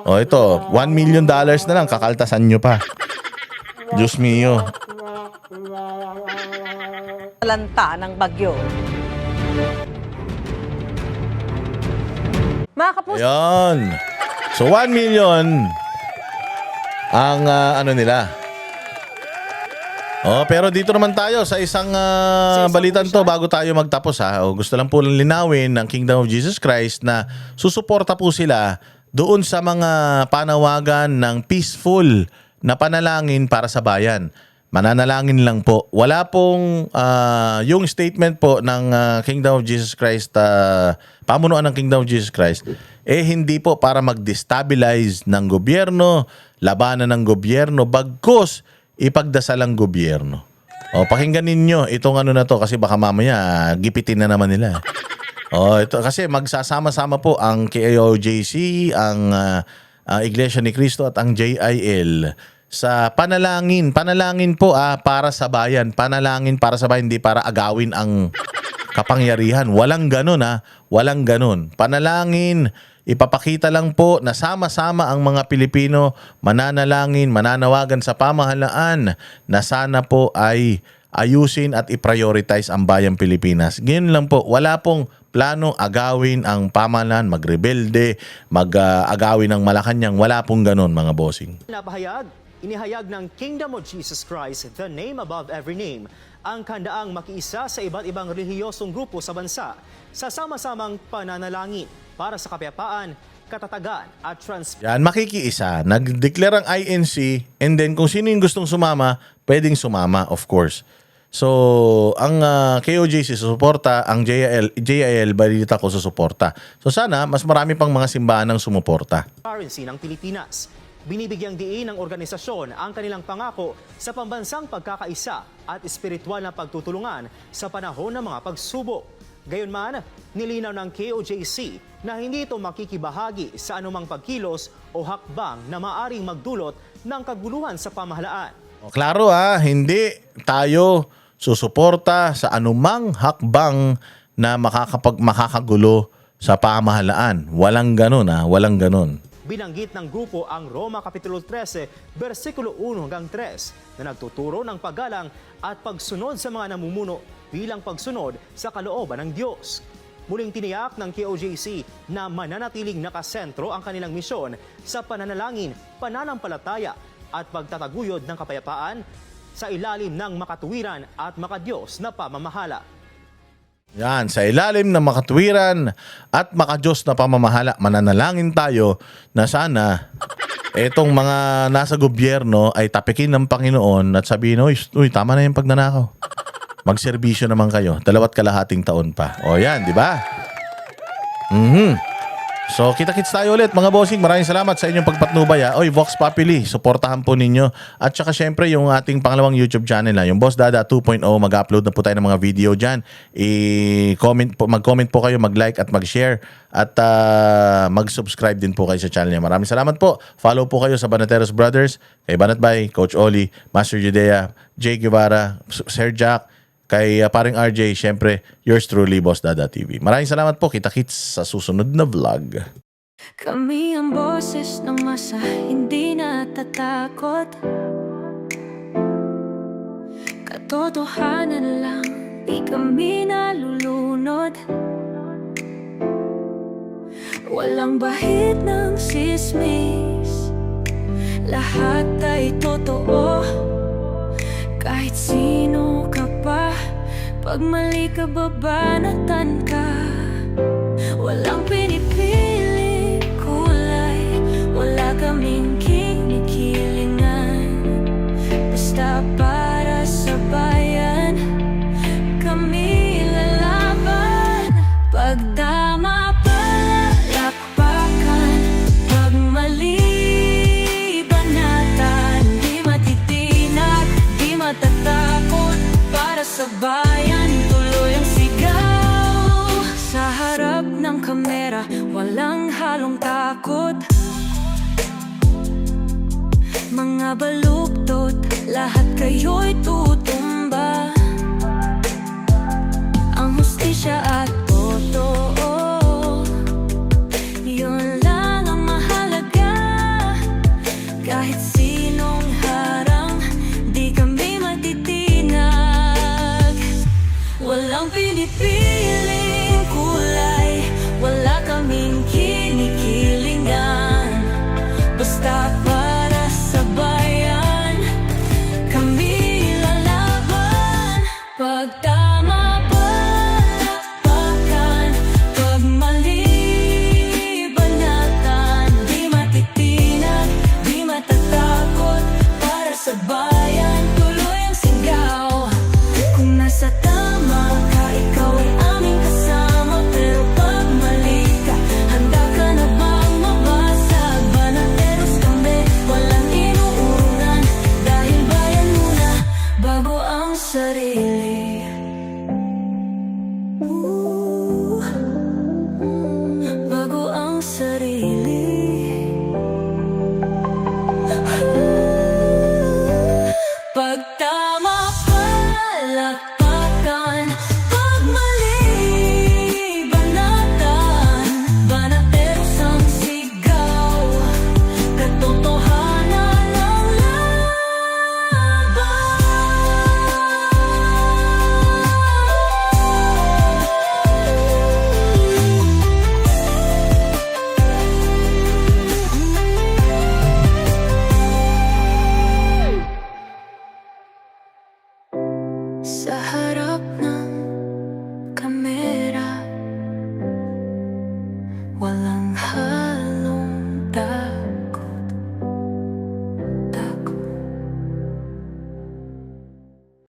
O ito, $1 million na lang, kakaltasan nyo pa. Diyos mio. lanta ng bagyo. Mga kapuso, Ayan. So 1 million ang ano nila. Oh, pero dito naman tayo sa isang balitan to bago tayo magtapos ha. O, gusto lang po linawin ng Kingdom of Jesus Christ na susuporta po sila doon sa mga panawagan ng peaceful na panalangin para sa bayan. Mananalangin lang po. Wala pong yung statement po ng Kingdom of Jesus Christ, pamunuan ng Kingdom of Jesus Christ, hindi po para mag-destabilize ng gobyerno, labanan ng gobyerno, bagkus ipagdasal ang gobyerno. O, pakinggan ninyo itong ano na to kasi baka mamaya gipitin na naman nila. O, ito kasi magsasama-sama po ang KOJC, ang Iglesia ni Cristo at ang JIL sa panalangin po para sa bayan, panalangin para sa bayan, hindi para agawin ang kapangyarihan. Walang ganun walang ganun. Panalangin, ipapakita lang po na sama-sama ang mga Pilipino mananalangin, mananawagan sa pamahalaan na sana po ay ayusin at i-prioritize ang bayang Pilipinas. Ganyan lang po, wala pong plano agawin ang pamahalaan, magrebelde, agawin ang Malacanang, wala pong ganun mga bossing. Inihayag ng Kingdom of Jesus Christ, the name above every name, ang kandaang makiisa sa iba't ibang relihiyosong grupo sa bansa sa sama-samang pananalangin para sa kapayapaan, katatagan at Yan, makikiisa. Nag-declare ang INC and then kung sino yung gustong sumama, pwedeng sumama, of course. So, ang KOJC susuporta, ang JIL balita ko susuporta. So sana, mas marami pang mga simbahan ang sumuporta. Currency ng Pilipinas. Binibigyang diin ng organisasyon ang kanilang pangako sa pambansang pagkakaisa at espiritual na pagtutulungan sa panahon ng mga pagsubok. Gayunman, nilinaw ng KOJC na hindi ito makikibahagi sa anumang pagkilos o hakbang na maaring magdulot ng kaguluhan sa pamahalaan. Klaro hindi tayo susuporta sa anumang hakbang na makakagulo sa pamahalaan. Walang ganun walang ganun. Binanggit ng grupo ang Roma Kapitulo 13, versikulo 1 hanggang 3 na nagtuturo ng paggalang at pagsunod sa mga namumuno bilang pagsunod sa kalooban ng Diyos. Muling tiniyak ng KOJC na mananatiling nakasentro ang kanilang misyon sa pananalangin, pananampalataya at pagtataguyod ng kapayapaan sa ilalim ng makatuwiran at makadiyos na pamamahala. Yan, sa ilalim ng makatuwiran at makadiyos na pamamahala, mananalangin tayo na sana etong mga nasa gobyerno ay tapikin ng Panginoon at sabihin, uy, tama na yung pagnanakaw. Magserbisyo naman kayo, 2.5 taon pa. O yan, di ba? So, kita-kits tayo ulit mga bossing. Maraming salamat sa inyong pagpatnubay. Oy, Vox Populi, suportahan po ninyo. At saka syempre yung ating pangalawang YouTube channel yung Boss Dada 2.0. Mag-upload na po tayo ng mga video dyan. Mag-comment po kayo, mag-like at mag-share. At mag-subscribe din po kayo sa channel niya. Maraming salamat po. Follow po kayo sa Banateros Brothers, kay Banatbay, Coach Oli, Master Judea, Jay Guevara, Sir Jack, kay paring RJ, syempre, yours truly, Boss Dada TV. Maraming salamat po. Kita-kits sa susunod na vlog. Kami ang boses ng masa, hindi natatakot. Katotohanan lang, di kami nalulunod. Walang bahid ng sismis, lahat ay totoo. Kahit sino ka pa, pag mali ka babanatan ka. Walang pinipili kulay, wala kaming kinikilingan. Basta para sa bayan, kami lalaban. Pag tama palakpakan, pag mali banatan. Di matitinag, di matatakot, para sa bayan tuloy ang sigaw. Sa harap ng kamera, walang halong takot. Mga baluktot, lahat kayo'y tuto.